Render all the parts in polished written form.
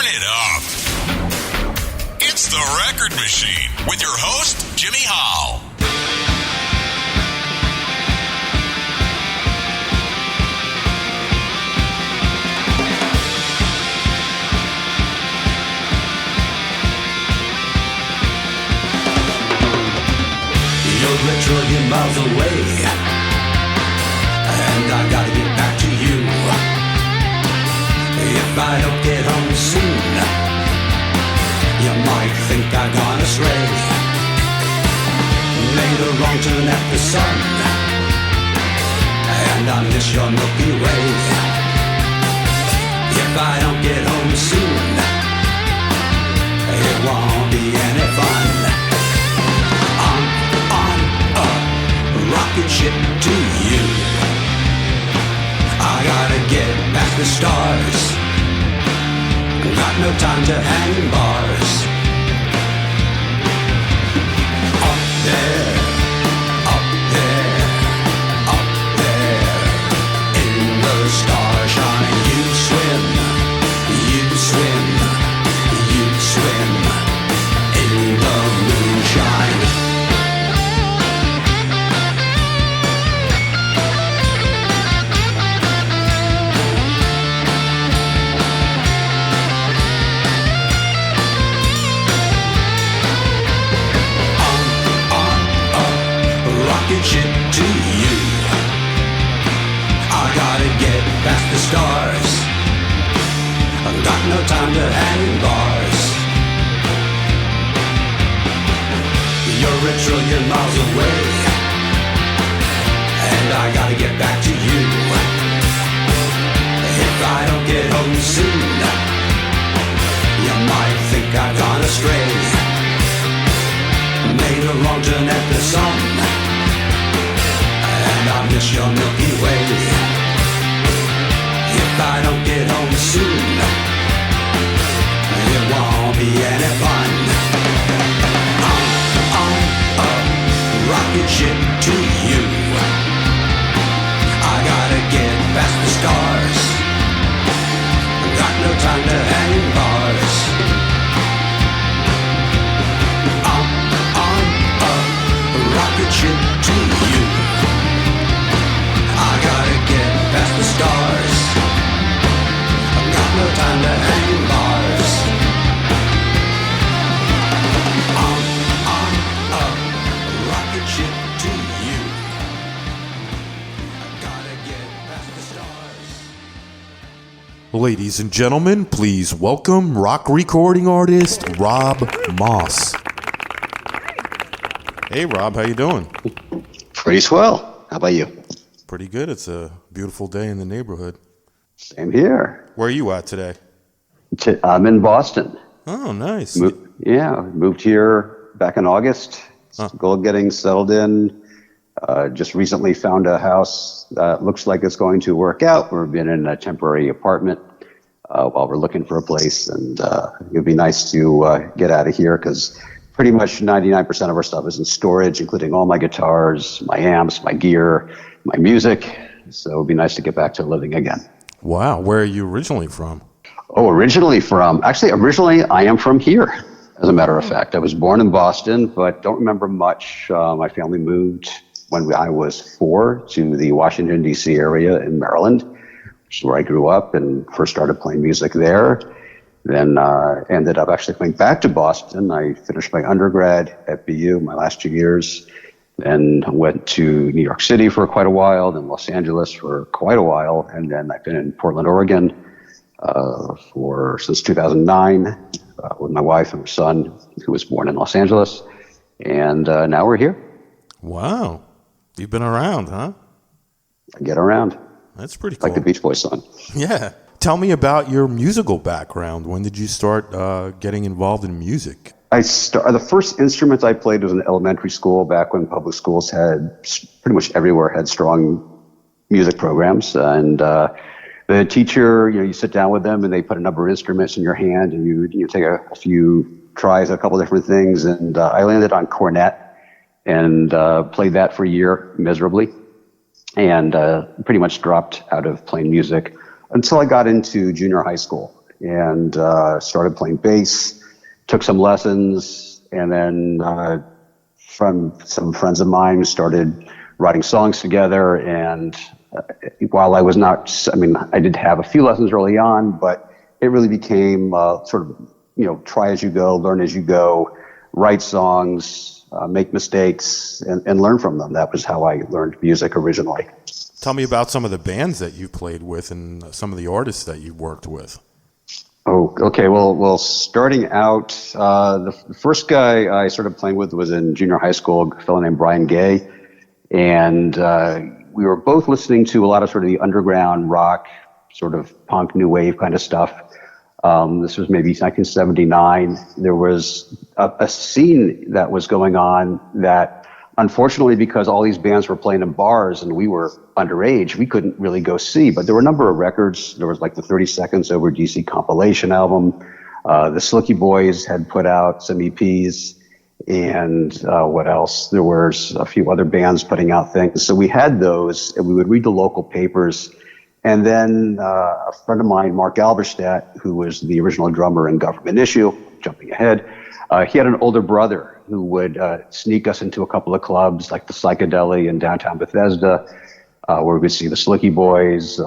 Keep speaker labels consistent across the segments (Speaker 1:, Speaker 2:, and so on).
Speaker 1: it up. It's The Record Machine with your host, Jimmy Howell.
Speaker 2: You're a trillion miles away, and I gotta get back to you. If I don't get home soon, you might think I've gone astray. Made a wrong turn at the sun, and I miss your Milky Way. If I don't get home soon, it won't be any fun. Rocket ship to you. I gotta get back the stars. Got no time to hang in bars. Up there, up there, up there, in the starshine, you swim, you swim, you swim, in the moonshine. Ship to you. I gotta get past the stars. I've got no time to hang in bars. You're a trillion miles away, and I gotta get back to you. If I don't get home soon, you might think I've gone astray. Made a wrong turn at the sun, and I miss your Milky Way. If I don't get home soon, it won't be any fun. I'm a rocket ship to you. I gotta get past the stars. Got no time to hang in bars. I'm a rocket ship to you. I gotta get past the stars. I've got no time to hang in bars. I'm a rocket ship to you. I gotta get past the stars.
Speaker 3: Ladies and gentlemen, please welcome rock recording artist Rob Moss. Hey Rob, how you doing?
Speaker 4: Pretty swell. How about you?
Speaker 3: Pretty good. It's a beautiful day in the neighborhood.
Speaker 4: Same here.
Speaker 3: Where are you at today?
Speaker 4: I'm in Boston.
Speaker 3: Oh, nice.
Speaker 4: Moved here back in August. Still getting settled in. Just recently found a house that looks like it's going to work out. We've been in a temporary apartment while we're looking for a place, and it'd be nice to get out of here because pretty much 99% of our stuff is in storage, including all my guitars, my amps, my gear, my music. So it would be nice to get back to living again.
Speaker 3: Wow. Where are you originally from?
Speaker 4: Originally I am from here, as a matter of fact. I was born in Boston, but don't remember much. My family moved when I was 4 to the Washington, D.C. area in Maryland, which is where I grew up and first started playing music there. Then ended up actually coming back to Boston. I finished my undergrad at BU, my last 2 years. Then went to New York City for quite a while, then Los Angeles for quite a while, and then I've been in Portland, Oregon since 2009 with my wife and my son, who was born in Los Angeles, and now we're here.
Speaker 3: Wow. You've been around, huh?
Speaker 4: I get around.
Speaker 3: That's pretty cool.
Speaker 4: Like the Beach Boys song.
Speaker 3: Yeah. Tell me about your musical background. When did you start getting involved in music?
Speaker 4: The first instrument I played was in elementary school, back when public schools had pretty much everywhere had strong music programs. And the teacher, you sit down with them and they put a number of instruments in your hand and you take a few tries, a couple different things. And I landed on cornet and played that for a year miserably and pretty much dropped out of playing music until I got into junior high school. and started playing bass, took some lessons, and then from some friends of mine started writing songs together. And while I was not, I did have a few lessons early on, but it really became sort of, try as you go, learn as you go, write songs, make mistakes, and learn from them. That was how I learned music originally.
Speaker 3: Tell me about some of the bands that you played with and some of the artists that you worked with.
Speaker 4: Oh, okay. Well, starting out, the first guy I started playing with was in junior high school, a fellow named Brian Gay. And we were both listening to a lot of sort of the underground rock, sort of punk, new wave kind of stuff. This was maybe 1979. There was a scene that was going on that, unfortunately, because all these bands were playing in bars and we were underage, we couldn't really go see. But there were a number of records. There was like the 30 Seconds Over DC compilation album. The Slicky Boys had put out some EPs. And what else? There was a few other bands putting out things. So we had those, and we would read the local papers. And then a friend of mine, Mark Alberstadt, who was the original drummer in Government Issue, jumping ahead, he had an older brother who would sneak us into a couple of clubs like the Psychedelic in downtown Bethesda, where we would see the Slicky Boys,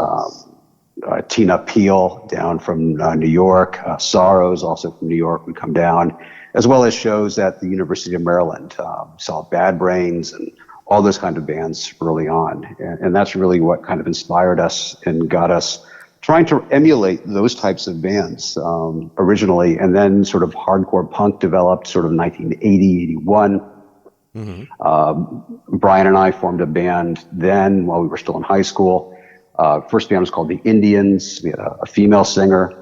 Speaker 4: Tina Peel down from New York, Sorrows, also from New York, would come down, as well as shows at the University of Maryland. Saw Bad Brains and all those kind of bands early on. And that's really what kind of inspired us and got us trying to emulate those types of bands originally. And then sort of hardcore punk developed sort of 1980, 81. Mm-hmm. Brian and I formed a band then while we were still in high school. First band was called The Indians. We had a female singer.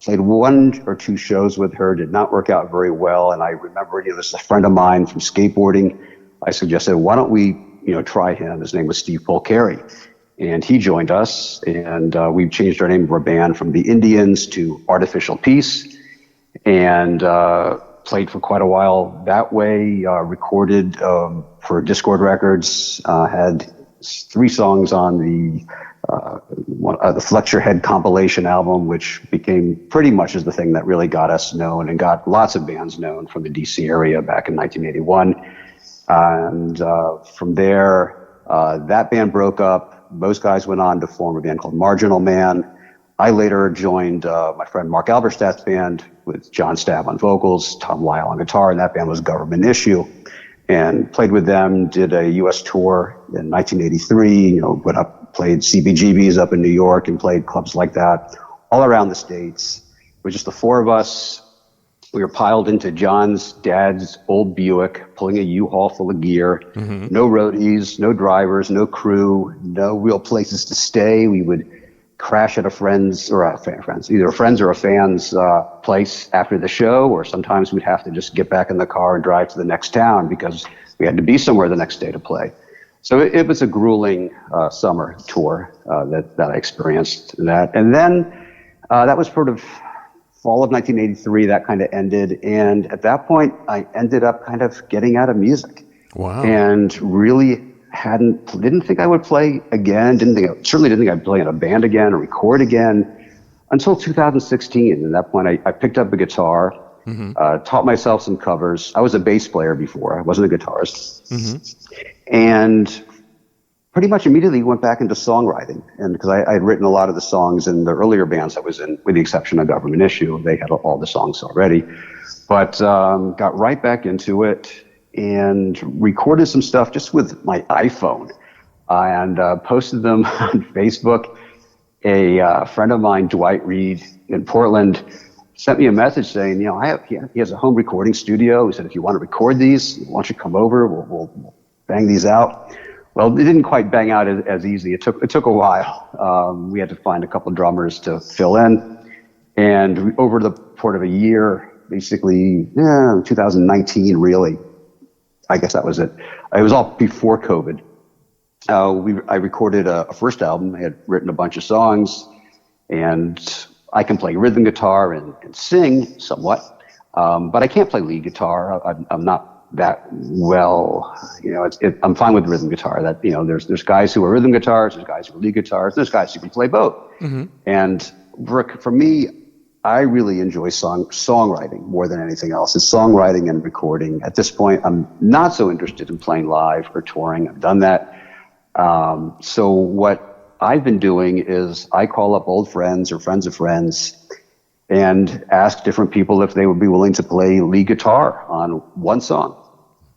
Speaker 4: Played one or two shows with her, did not work out very well. And I remember, this is a friend of mine from skateboarding. I suggested, why don't we, try him? His name was Steve Polcari. And he joined us, and we changed our name of our band from The Indians to Artificial Peace, and played for quite a while that way, recorded for Discord Records, had 3 songs on the Fletcher Head compilation album, which became pretty much as the thing that really got us known and got lots of bands known from the DC area back in 1981. And from there, that band broke up. Those guys went on to form a band called Marginal Man. I later joined my friend Mark Alberstadt's band with John Stabb on vocals, Tom Lyle on guitar, and that band was Government Issue. And played with them, did a U.S. tour in 1983, went up, played CBGBs up in New York and played clubs like that all around the States. It was just the 4 of us. We were piled into John's dad's old Buick, pulling a U-Haul full of gear. Mm-hmm. No roadies, no drivers, no crew, no real places to stay. We would crash at a friend's or either a friend's or a fan's place after the show, or sometimes we'd have to just get back in the car and drive to the next town because we had to be somewhere the next day to play. So it was a grueling summer tour that I experienced. And then that was sort of fall of 1983. That kind of ended, and at that point, I ended up kind of getting out of music. Wow! And really didn't think I would play again. Certainly didn't think I'd play in a band again or record again until 2016. And at that point, I picked up a guitar, taught myself some covers. I was a bass player before. I wasn't a guitarist. Mm-hmm. And pretty much immediately went back into songwriting. And because I had written a lot of the songs in the earlier bands I was in, with the exception of Government Issue. They had all the songs already. But got right back into it and recorded some stuff just with my iPhone and posted them on Facebook. A friend of mine, Dwight Reed in Portland, sent me a message saying, he has a home recording studio. He said, if you want to record these, why don't you come over? We'll bang these out. Well, it didn't quite bang out as easy. It took a while. We had to find a couple of drummers to fill in. And over the course of a year, basically, 2019 really, I guess that was it. It was all before COVID. I recorded a first album. I had written a bunch of songs, and I can play rhythm guitar and sing somewhat, but I can't play lead guitar. I'm not that well. I'm fine with rhythm guitar. There's guys who are rhythm guitars, there's guys who are lead guitars, there's guys who can play both. Mm-hmm. And for me, I really enjoy songwriting more than anything else. It's songwriting and recording. At this point, I'm not so interested in playing live or touring. I've done that. So what I've been doing is I call up old friends or friends of friends and ask different people if they would be willing to play lead guitar on one song.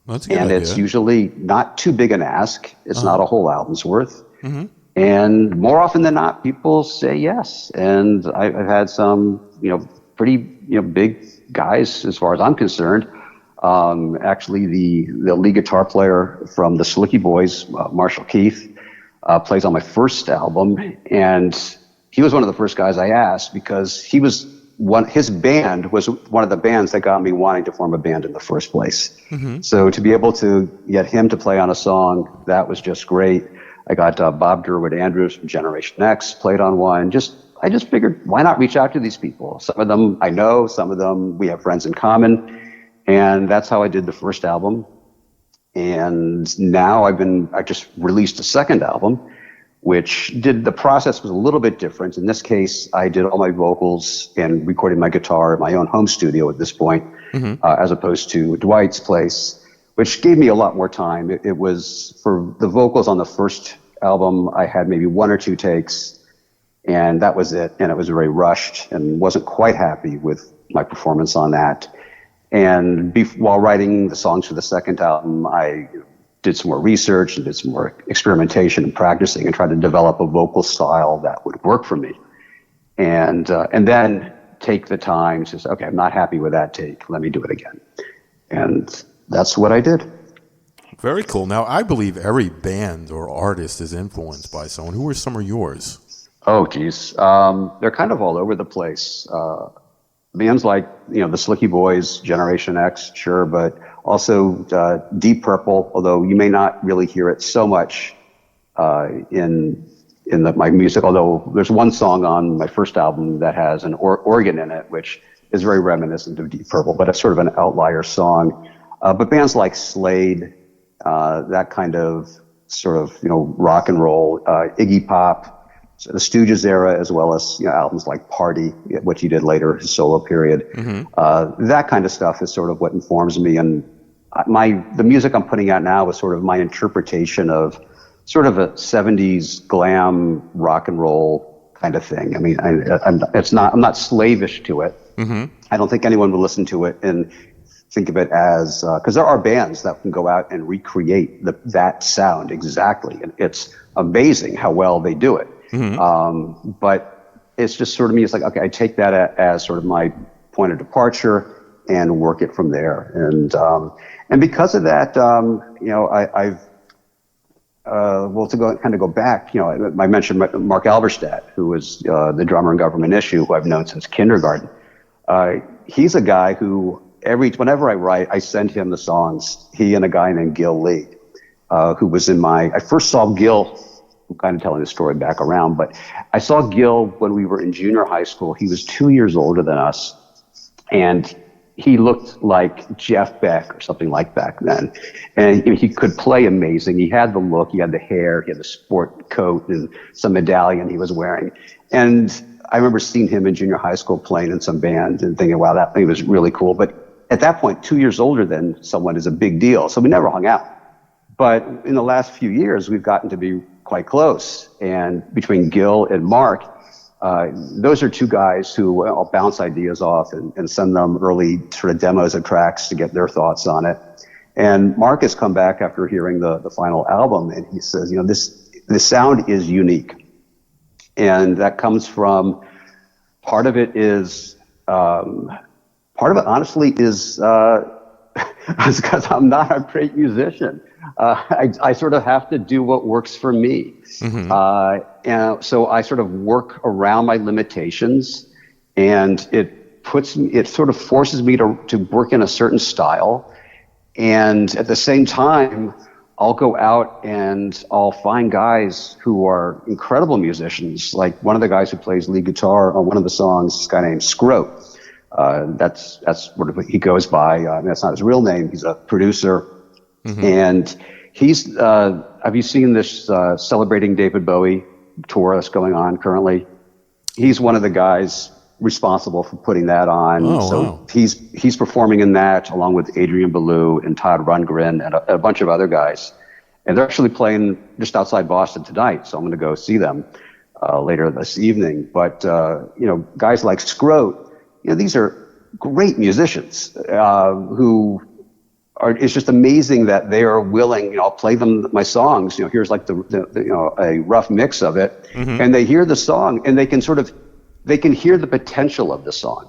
Speaker 3: That's a good
Speaker 4: and
Speaker 3: idea.
Speaker 4: It's usually not too big an ask. It's not a whole album's worth.
Speaker 3: Mm-hmm.
Speaker 4: And more often than not, people say yes. And I've had some, pretty, big guys as far as I'm concerned. Actually, the lead guitar player from the Slicky Boys, Marshall Keith, plays on my first album. And he was one of the first guys I asked because his band was one of the bands that got me wanting to form a band in the first place.
Speaker 3: Mm-hmm.
Speaker 4: So to be able to get him to play on a song, that was just great. I got Bob Durwood Andrews from Generation X played on one. I just figured, why not reach out to these people? Some of them I know, some of them we have friends in common. And that's how I did the first album. And now I just released a second album, which the process was a little bit different. In this case, I did all my vocals and recorded my guitar at my own home studio at this point, as opposed to Dwight's place, which gave me a lot more time. It was for the vocals on the first album, I had maybe one or two takes, and that was it. And it was very rushed and wasn't quite happy with my performance on that. And while writing the songs for the second album, I did some more research and did some more experimentation and practicing and tried to develop a vocal style that would work for me. And then take the time to say, okay, I'm not happy with that take. Let me do it again. And that's what I did.
Speaker 3: Very cool. Now, I believe every band or artist is influenced by someone. Who are some of yours?
Speaker 4: Oh, geez. They're kind of all over the place. Bands like, the Slicky Boys, Generation X, sure, but also Deep Purple, although you may not really hear it so much in my music, although there's one song on my first album that has an organ in it, which is very reminiscent of Deep Purple, but it's sort of an outlier song. But bands like Slade, that kind of sort of, rock and roll, Iggy Pop, so the Stooges era, as well as albums like Party, which he did later, his solo period. Mm-hmm. That kind of stuff is sort of what informs me, and the music I'm putting out now is sort of my interpretation of sort of a 70s glam rock and roll kind of thing. I mean, I'm not slavish to it. Mm-hmm. I don't think anyone would listen to it and think of it as because there are bands that can go out and recreate that sound exactly, and it's amazing how well they do it. Mm-hmm. But it's just sort of me. It's like, okay, I take that as sort of my point of departure and work it from there. And because of that, I've to go back, I mentioned Mark Alberstadt, who was the drummer in Government Issue, who I've known since kindergarten. He's a guy who whenever I write, I send him the songs. He and a guy named Gil Lee, who was I first saw Gil. I'm kind of telling the story back around, but I saw Gil when we were in junior high school. He was 2 years older than us, and he looked like Jeff Beck or something like back then. And he could play amazing. He had the look, he had the hair, he had the sport coat and some medallion he was wearing. And I remember seeing him in junior high school playing in some band and thinking, wow, he was really cool. But at that point, 2 years older than someone is a big deal. So we never hung out. But in the last few years, we've gotten to be quite close. And between Gil and Mark, those are two guys who I'll bounce ideas off and send them early sort of demos of tracks to get their thoughts on it. And Mark has come back after hearing the final album, and he says, this sound is unique. And that comes from, part of it honestly is because I'm not a great musician. I sort of have to do what works for me. Mm-hmm. And so I sort of work around my limitations, and it sort of forces me to work in a certain style. And at the same time, I'll go out and I'll find guys who are incredible musicians. Like one of the guys who plays lead guitar on one of the songs, this guy named Scroat. That's what he goes by. That's not his real name. He's a producer. Mm-hmm. And he's, have you seen this Celebrating David Bowie tour that's going on currently? he's one of the guys responsible for putting that on.
Speaker 3: Oh,
Speaker 4: so
Speaker 3: wow.
Speaker 4: he's performing in that along with Adrian Ballou and Todd Rundgren and a bunch of other guys. And they're actually playing just outside Boston tonight, so I'm going to go see them later this evening. But guys like Scroat, these are great musicians who are. It's just amazing that they are willing. I'll play them my songs. Here's like the a rough mix of it, and they hear the song and they can hear the potential of the song.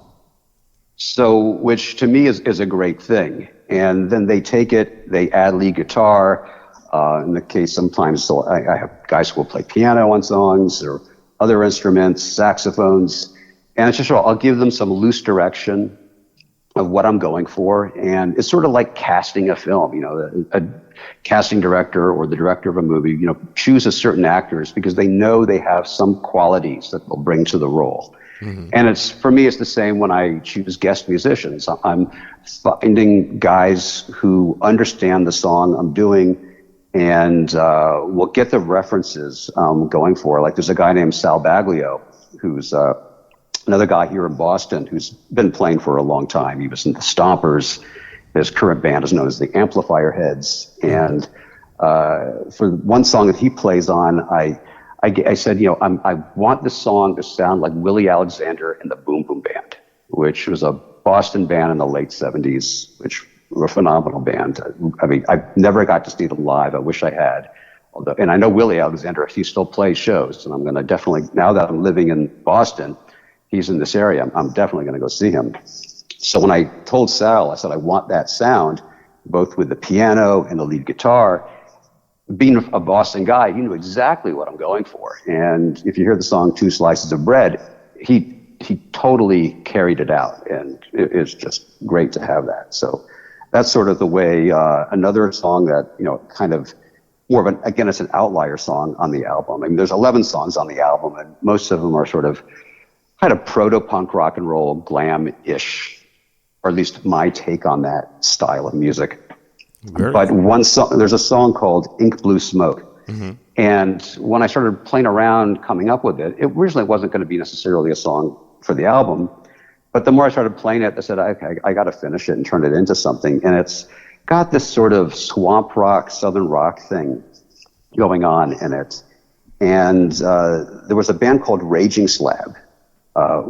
Speaker 4: So, which to me is a great thing. And then they take it, they add lead guitar. In the case, sometimes I have guys who will play piano on songs or other instruments, saxophones, and it's just I'll give them some loose direction of what I'm going for, and it's sort of like casting a film. A casting director or the director of a movie, chooses certain actors because they know they have some qualities that they'll bring to the role. And for me, it's the same when I choose guest musicians. I'm finding guys who understand the song I'm doing and will get the references going for. Like there's a guy named Sal Baglio, who's another guy here in Boston who's been playing for a long time. He was in the Stompers. His current band is known as the Amplifier Heads. And for one song that he plays on, I said, I want this song to sound like Willie Alexander and the Boom Boom Band, which was a Boston band in the late 70s, which were a phenomenal band. I mean, I never got to see them live. I wish I had. And I know Willie Alexander, he still plays shows. And I'm going to definitely, now that I'm living in Boston, he's in this area, I'm definitely going to go see him. So when I told Sal, I said, I want that sound, both with the piano and the lead guitar. Being a Boston guy, he knew exactly what I'm going for. And if you hear the song Two Slices of Bread, he totally carried it out. And it's just great to have that. So that's sort of the way, another song that, kind of more of again, it's an outlier song on the album. I mean, there's 11 songs on the album, and most of them are sort of kind of proto-punk rock and roll, glam-ish, or at least my take on that style of music. But one song, there's a song called Ink Blue Smoke. And when I started playing around coming up with it, it originally wasn't going to be necessarily a song for the album. But the more I started playing it, I said, okay, I got to finish it and turn it into something. And it's got this sort of swamp rock, southern rock thing going on in it. And there was a band called Raging Slab. I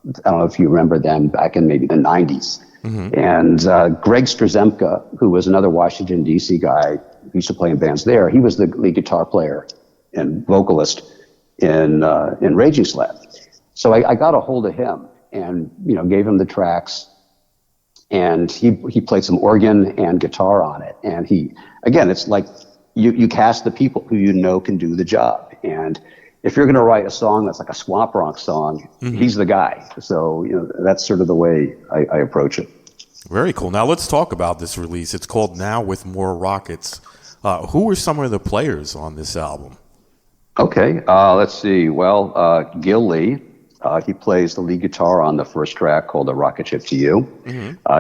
Speaker 4: don't know if you remember them back in maybe the 90s. And Greg Strazemka, who was another Washington, D.C. guy who used to play in bands there, he was the lead guitar player and vocalist in Raging Slab. So I got a hold of him and, gave him the tracks. And he played some organ and guitar on it. And it's like you cast the people who can do the job. And if you're going to write a song that's like a swamp rock song, he's the guy. So, that's sort of the way I approach it.
Speaker 3: Very cool. Now let's talk about this release. It's called Now with More Rockets. Who were some of the players on this album? Okay.
Speaker 4: Let's see. Well, Gil Lee, he plays the lead guitar on the first track called A Rocket Ship to You.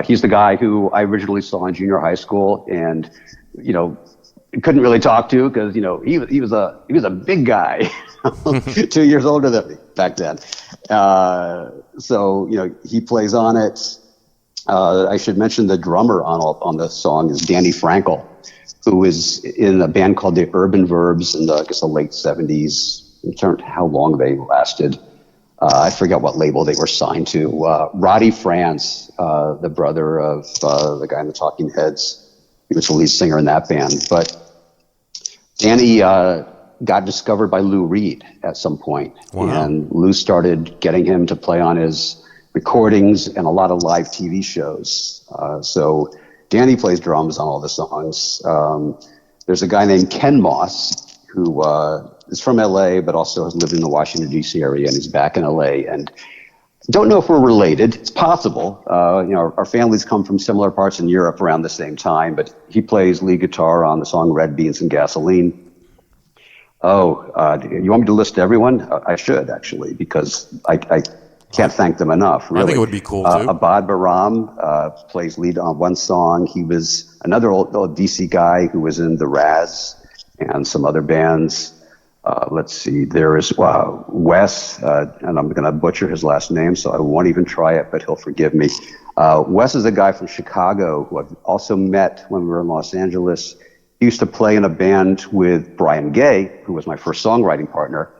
Speaker 4: He's the guy who I originally saw in junior high school and, couldn't really talk to because, he was a big guy. 2 years older than me back then. So, he plays on it. I should mention the drummer on the song is Danny Frankel, who is in a band called the Urban Verbs in the late 70s. In terms of how long they lasted. I forget what label they were signed to. Roddy France, the brother of the guy in the Talking Heads, he was the lead singer in that band. But Danny got discovered by Lou Reed at some point. Wow. And Lou started getting him to play on his recordings and a lot of live TV shows. So Danny plays drums on all the songs. There's a guy named Ken Moss who is from LA, but also has lived in the Washington, D.C. area, and he's back in LA. And don't know if we're related. It's possible. Our families come from similar parts in Europe around the same time, but he plays lead guitar on the song Red Beans and Gasoline. You want me to list everyone? I should, actually, because I can't thank them enough. Really.
Speaker 3: I think it would be cool, too.
Speaker 4: Abad Baram plays lead on one song. He was another old DC guy who was in the Raz and some other bands. Let's see, there is Wes, and I'm going to butcher his last name, so I won't even try it, but he'll forgive me. Wes is a guy from Chicago who I've also met when we were in Los Angeles. He used to play in a band with Brian Gay, who was my first songwriting partner.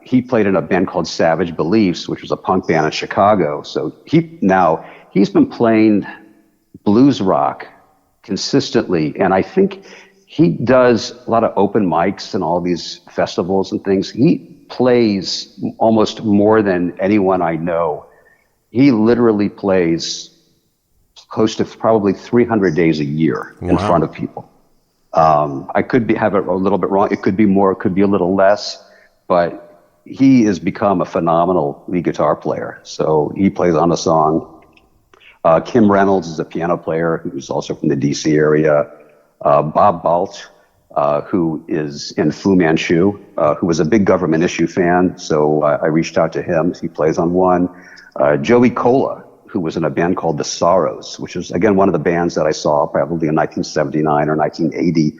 Speaker 4: He played in a band called Savage Beliefs, which was a punk band in Chicago. So he's been playing blues rock consistently, and I think he does a lot of open mics and all these festivals and things. He plays almost more than anyone I know. He literally plays close to probably 300 days a year in front of people. I could have it a little bit wrong. It could be more, it could be a little less, but he has become a phenomenal lead guitar player. So he plays on a song. Kim Reynolds is a piano player who's also from the DC area. Bob Balt, who is in Fu Manchu, who was a big Government Issue fan, so I reached out to him. He plays on one. Joey Cola, who was in a band called The Sorrows, which is, again, one of the bands that I saw probably in 1979 or 1980.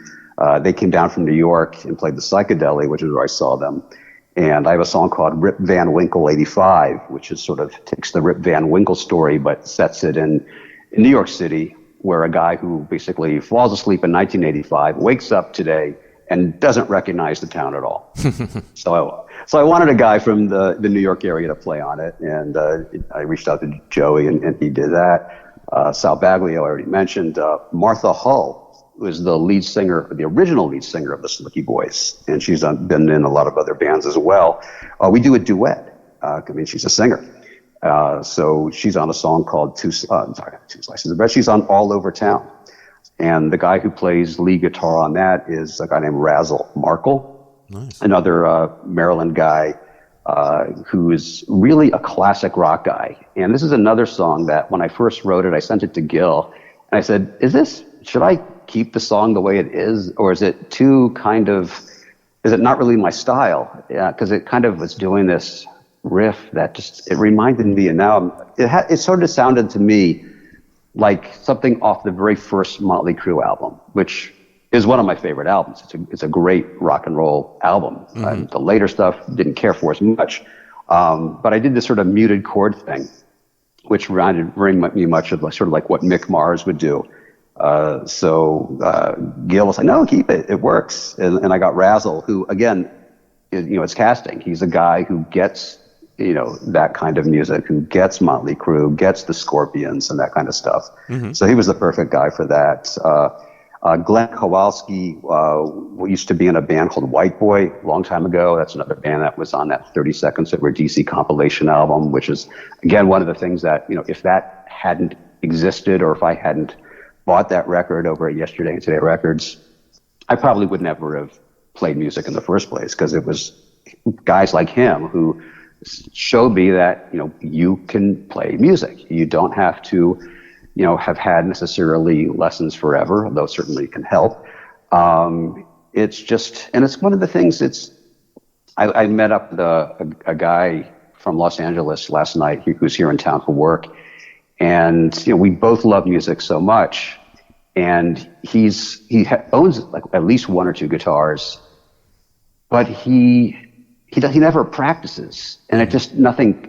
Speaker 4: They came down from New York and played the Psychedelic, which is where I saw them. And I have a song called Rip Van Winkle 85, which is sort of takes the Rip Van Winkle story, but sets it in New York City, where a guy who basically falls asleep in 1985, wakes up today, and doesn't recognize the town at all. So I wanted a guy from the New York area to play on it, and I reached out to Joey, and he did that. Sal Baglio, I already mentioned. Martha Hull was the lead singer, the original lead singer of the Slicky Boys, and she's been in a lot of other bands as well. We do a duet. She's a singer. So she's on a song called Two Slices of Bread. She's on All Over Town. And the guy who plays lead guitar on that is a guy named Razzle Markle, another Maryland guy who is really a classic rock guy. And this is another song that when I first wrote it, I sent it to Gil, and I said, should I keep the song the way it is, or is it is it not really my style? Yeah, because it kind of was doing this riff that it reminded me, and now it sort of sounded to me like something off the very first Motley Crue album, which is one of my favorite albums. It's a great rock and roll album. The later stuff didn't care for as much, but I did this sort of muted chord thing, which reminded me much of sort of like what Mick Mars would do. So Gil was like, no, keep it. It works. And I got Razzle, who again, it's casting. He's a guy who gets that kind of music, who gets Motley Crue, gets the Scorpions and that kind of stuff. So he was the perfect guy for that. Glenn Kowalski used to be in a band called White Boy a long time ago. That's another band that was on that 30 Seconds Over DC compilation album, which is, again, one of the things that, if that hadn't existed, or if I hadn't bought that record over at Yesterday and Today Records, I probably would never have played music in the first place, because it was guys like him who showed me that, you can play music. You don't have to, have had necessarily lessons forever, although certainly it can help. It's just, and it's one of the things, I met up with a guy from Los Angeles last night who's here in town for work. And, we both love music so much. And he owns like at least one or two guitars, but he never practices, and it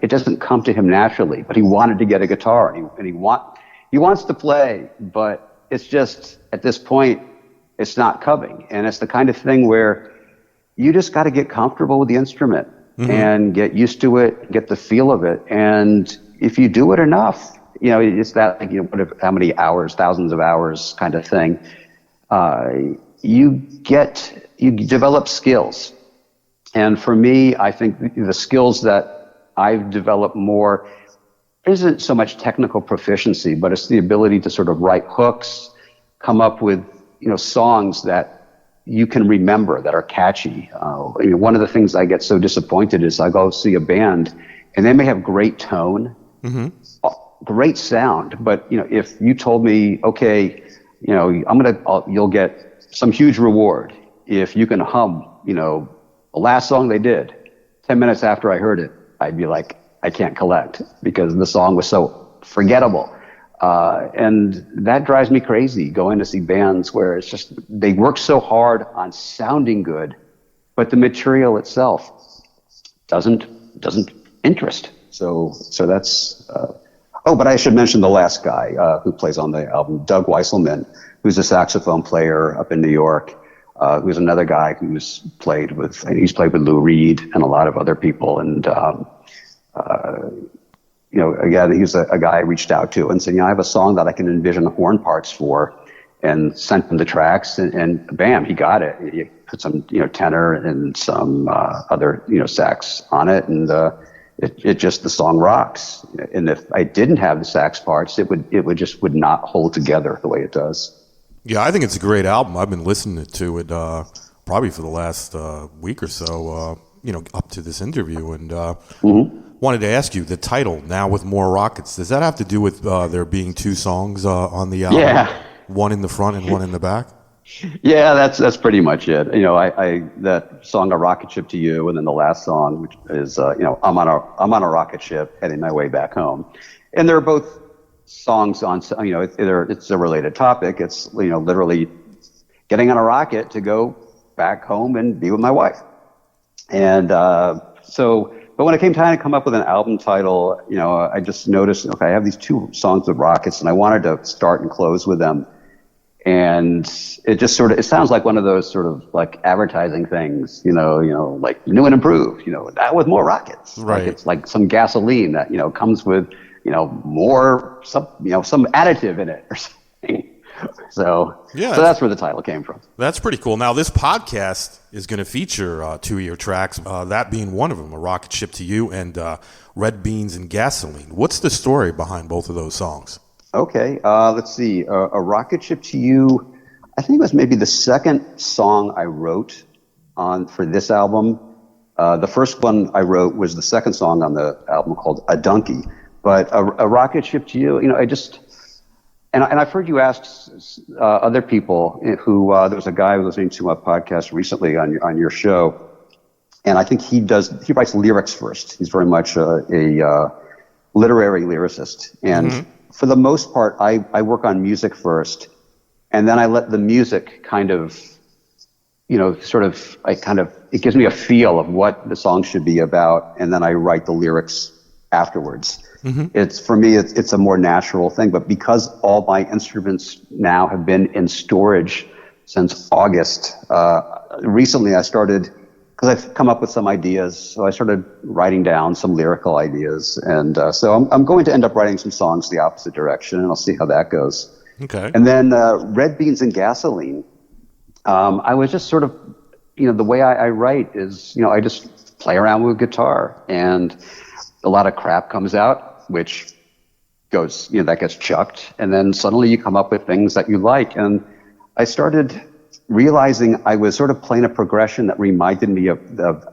Speaker 4: doesn't come to him naturally. But he wanted to get a guitar, and he wants to play, but it's just, at this point, it's not coming. And it's the kind of thing where you just got to get comfortable with the instrument and get used to it, get the feel of it. And if you do it enough, it's that, how many hours, thousands of hours kind of thing, you develop skills. And for me, I think the skills that I've developed more isn't so much technical proficiency, but it's the ability to sort of write hooks, come up with, songs that you can remember, that are catchy. One of the things I get so disappointed is I go see a band and they may have great tone, great sound, but if you told me, okay, you'll get some huge reward if you can hum, the last song they did, 10 minutes after I heard it, I'd be like, I can't collect, because the song was so forgettable. And that drives me crazy, going to see bands where it's just, they work so hard on sounding good, but the material itself doesn't interest. So that's. But I should mention the last guy who plays on the album, Doug Weisselman, who's a saxophone player up in New York. Who's another guy he's played with Lou Reed and a lot of other people. And, again, he's a guy I reached out to and said, I have a song that I can envision horn parts for, and sent him the tracks, and bam, he got it. He put some, tenor and some other, sax on it. And it just, the song rocks. And if I didn't have the sax parts, it would not hold together the way it does.
Speaker 3: Yeah, I think it's a great album. I've been listening to it probably for the last week or so, up to this interview. And wanted to ask you, the title, Now With More Rockets, does that have to do with there being two songs on the album? Yeah. One in the front and one in the back?
Speaker 4: Yeah, that's pretty much it. I that song, A Rocket Ship to You, and then the last song, which is, I'm on a rocket ship heading my way back home. And they're both songs on, it's a related topic. It's, literally getting on a rocket to go back home and be with my wife. And but when it came time to come up with an album title, I just noticed, okay, I have these two songs with rockets, and I wanted to start and close with them. And it just it sounds like one of those sort of like advertising things, like new and improved, that with more rockets.
Speaker 3: Right.
Speaker 4: Like it's like some gasoline that, comes with, more, some additive in it or something. So that's where the title came from.
Speaker 3: That's pretty cool. Now, this podcast is going to feature two of your tracks, that being one of them, A Rocket Ship to You and Red Beans and Gasoline. What's the story behind both of those songs?
Speaker 4: Okay, let's see. A Rocket Ship to You, I think it was maybe the second song I wrote for this album. The first one I wrote was the second song on the album called A Donkey. But a Rocket Ship to You, I just... And I've heard you ask other people who, there was a guy who was listening to a podcast recently on your show, and I think he writes lyrics first. He's very much a literary lyricist. And for the most part, I work on music first, and then I let the music kind of, it gives me a feel of what the song should be about, and then I write the lyrics afterwards. It's, for me, it's a more natural thing. But because all my instruments now have been in storage since August, recently I started, because I've come up with some ideas, so I started writing down some lyrical ideas. And so I'm going to end up writing some songs the opposite direction, and I'll see how that goes.
Speaker 3: Okay.
Speaker 4: And then Red Beans and Gasoline, I was just sort of, the way I write is, I just play around with guitar, and a lot of crap comes out, which goes, that gets chucked. And then suddenly you come up with things that you like. And I started realizing I was sort of playing a progression that reminded me of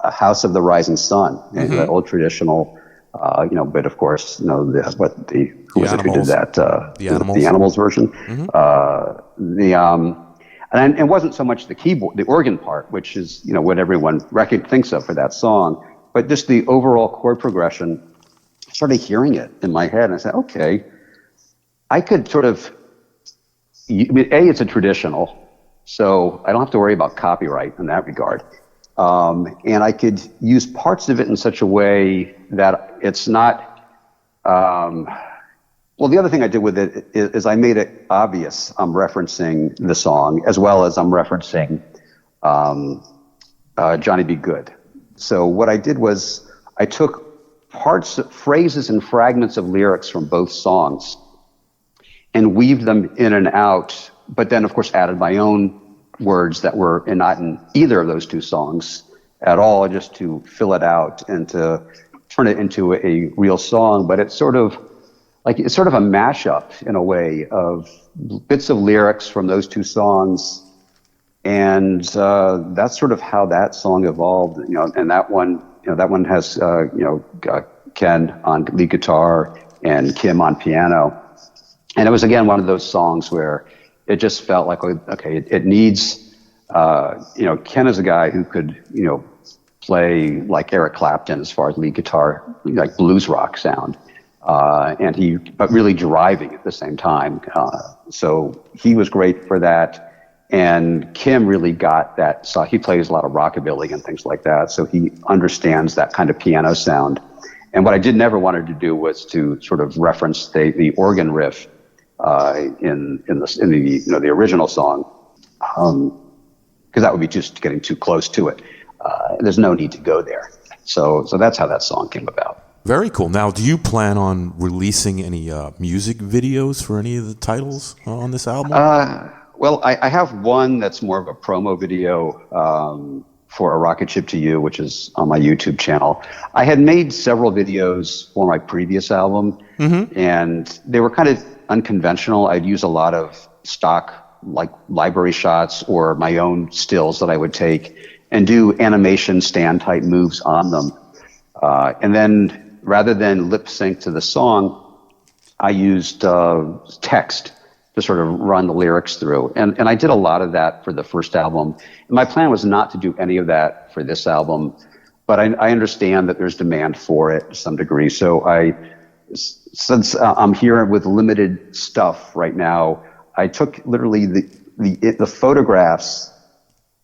Speaker 4: A House of the Rising Sun, the old traditional, but of course, who was it who did that?
Speaker 3: The Animals.
Speaker 4: The Animals version. And it wasn't so much the keyboard, the organ part, which is, what everyone thinks of for that song, but just the overall chord progression. I started hearing it in my head, and I said, okay, I could sort of, it's a traditional, so I don't have to worry about copyright in that regard. And I could use parts of it in such a way that it's not, the other thing I did with it is I made it obvious I'm referencing the song, as well as I'm referencing Johnny B. Good. So what I did was I took phrases and fragments of lyrics from both songs and weaved them in and out, but then of course added my own words that were not in either of those two songs at all, just to fill it out and to turn it into a real song. But it's sort of a mashup in a way of bits of lyrics from those two songs. And that's sort of how that song evolved, and that one has, Ken on lead guitar and Kim on piano. And it was, again, one of those songs where it just felt like, okay, it needs, Ken is a guy who could, play like Eric Clapton as far as lead guitar, like blues rock sound. But really driving at the same time. So he was great for that. And Kim really got that. So he plays a lot of rockabilly and things like that. So he understands that kind of piano sound. And what I never wanted to do was to sort of reference the organ riff in the original song, because that would be just getting too close to it. There's no need to go there. So that's how that song came about.
Speaker 3: Very cool. Now, do you plan on releasing any music videos for any of the titles on this album?
Speaker 4: Well, I have one that's more of a promo video for A Rocket Ship to You, which is on my YouTube channel. I had made several videos for my previous album, and they were kind of unconventional. I'd use a lot of stock, like library shots or my own stills that I would take and do animation stand type moves on them. And then rather than lip sync to the song, I used text to sort of run the lyrics through. And I did a lot of that for the first album. And my plan was not to do any of that for this album, but I understand that there's demand for it to some degree. So since I'm here with limited stuff right now, I took literally the photographs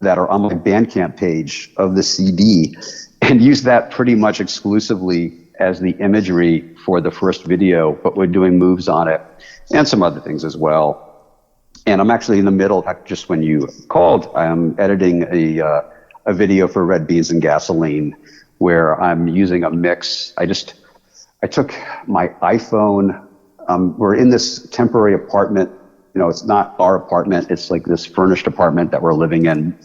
Speaker 4: that are on my Bandcamp page of the CD and used that pretty much exclusively as the imagery for the first video, but we're doing moves on it and some other things as well. And I'm actually in the middle, just when you called, I'm editing a video for Red Beans and Gasoline where I'm using a mix. I took my iPhone. We're in this temporary apartment. It's not our apartment. It's like this furnished apartment that we're living in.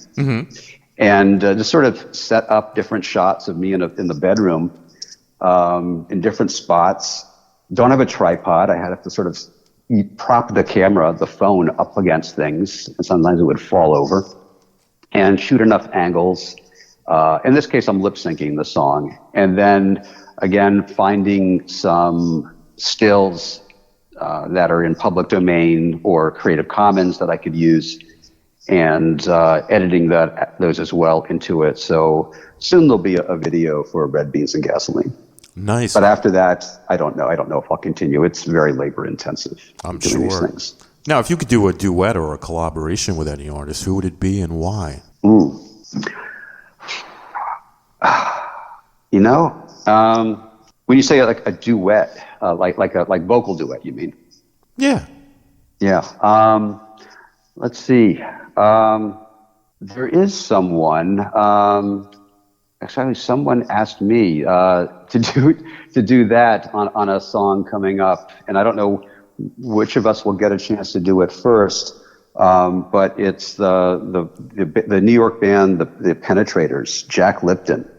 Speaker 4: And just sort of set up different shots of me in the bedroom in different spots. Don't have a tripod. I had to sort of prop the phone up against things, and sometimes it would fall over, and shoot enough angles. In this case, I'm lip syncing the song. And then again, finding some stills that are in public domain or Creative Commons that I could use, and editing those as well into it. So soon there'll be a video for Red Beans and Gasoline.
Speaker 3: Nice.
Speaker 4: But after that, I don't know. I don't know if I'll continue. It's very labor intensive.
Speaker 3: I'm
Speaker 4: doing these
Speaker 3: sure.
Speaker 4: things.
Speaker 3: Now, if you could do a duet or a collaboration with any artist, who would it be and why? When you say like a duet, like vocal duet, you mean? Yeah.
Speaker 4: Yeah. Let's see. There is someone. Actually, someone asked me to do that on a song coming up, and I don't know which of us will get a chance to do it first. But it's the New York band, the Penetrators, Jack Lipton,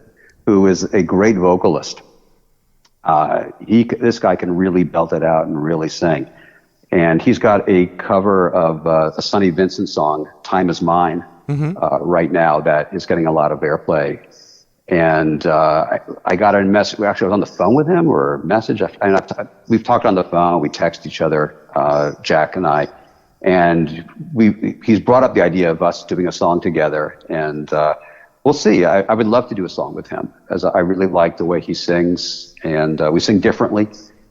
Speaker 4: who is a great vocalist. This guy can really belt it out and really sing. And he's got a cover of a Sonny Vincent song, Time Is Mine, right now that is getting a lot of airplay. And I got a message. Actually, I was on the phone with him or a message. We've talked on the phone. We text each other, Jack and I. And he's brought up the idea of us doing a song together. And we'll see. I would love to do a song with him, as I really like the way he sings. And we sing differently.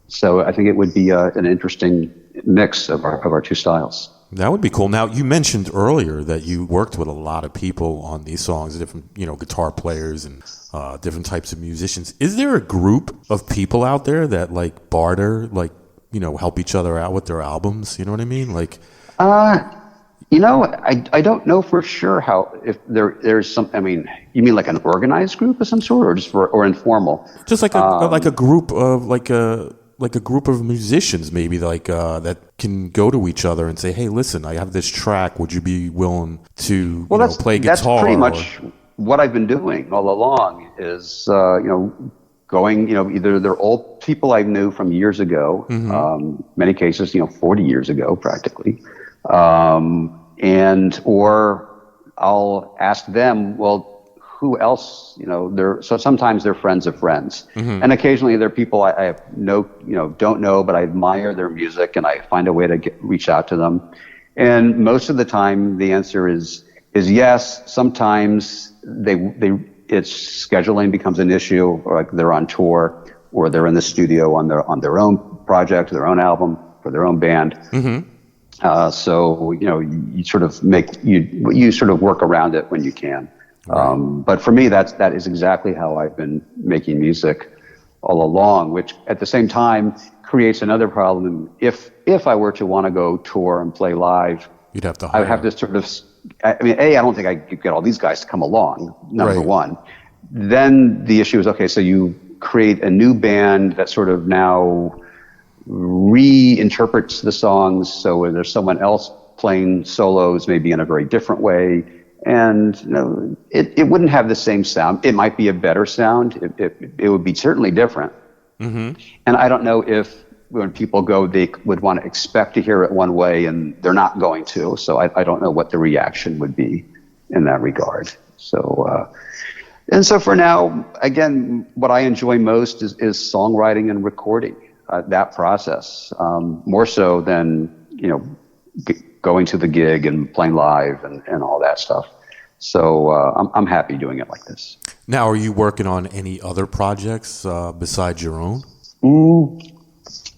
Speaker 4: So I think it would be an interesting mix of our two styles.
Speaker 3: That would be cool. Now, you mentioned earlier that you worked with a lot of people on these songs, different, guitar players and different types of musicians. Is there a group of people out there that barter, help each other out with their albums? You know what I mean?
Speaker 4: I don't know for sure if there's some. I mean, you mean like an organized group of some sort, or just or informal?
Speaker 3: Just like a group of a group of musicians, maybe that can go to each other and say, "Hey, listen, I have this track. Would you be willing to play guitar?"
Speaker 4: That's pretty much what I've been doing all along. Is going, either they're old people I knew from years ago, many cases, 40 years ago, practically, or I'll ask them, well, who else, so sometimes they're friends of friends. And occasionally they're people I have don't know, but I admire their music and I find a way to reach out to them. And most of the time the answer is yes. Sometimes it's scheduling becomes an issue, or they're on tour or they're in the studio on their own project, their own album for their own band. So you sort of you sort of work around it when you can.
Speaker 3: Right.
Speaker 4: But for me, that is exactly how I've been making music all along, which at the same time creates another problem. If I were to want to go tour and play live,
Speaker 3: You'd have to
Speaker 4: I
Speaker 3: hire.
Speaker 4: would have to sort of, I mean, I don't think I could get all these guys to come along, number
Speaker 3: Right.
Speaker 4: one. Then the issue is, okay, so you create a new band that sort of now reinterprets the songs, so there's someone else playing solos maybe in a very different way, and it wouldn't have the same sound. It might be a better sound. It would be certainly different. Mm-hmm. And I don't know if when people go, they would want to expect to hear it one way, and they're not going to. So I don't know what the reaction would be in that regard. So and so for now, again, what I enjoy most is songwriting and recording. That process, more so than going to the gig and playing live and all that stuff. So I'm happy doing it like this.
Speaker 3: Now, are you working on any other projects besides your own?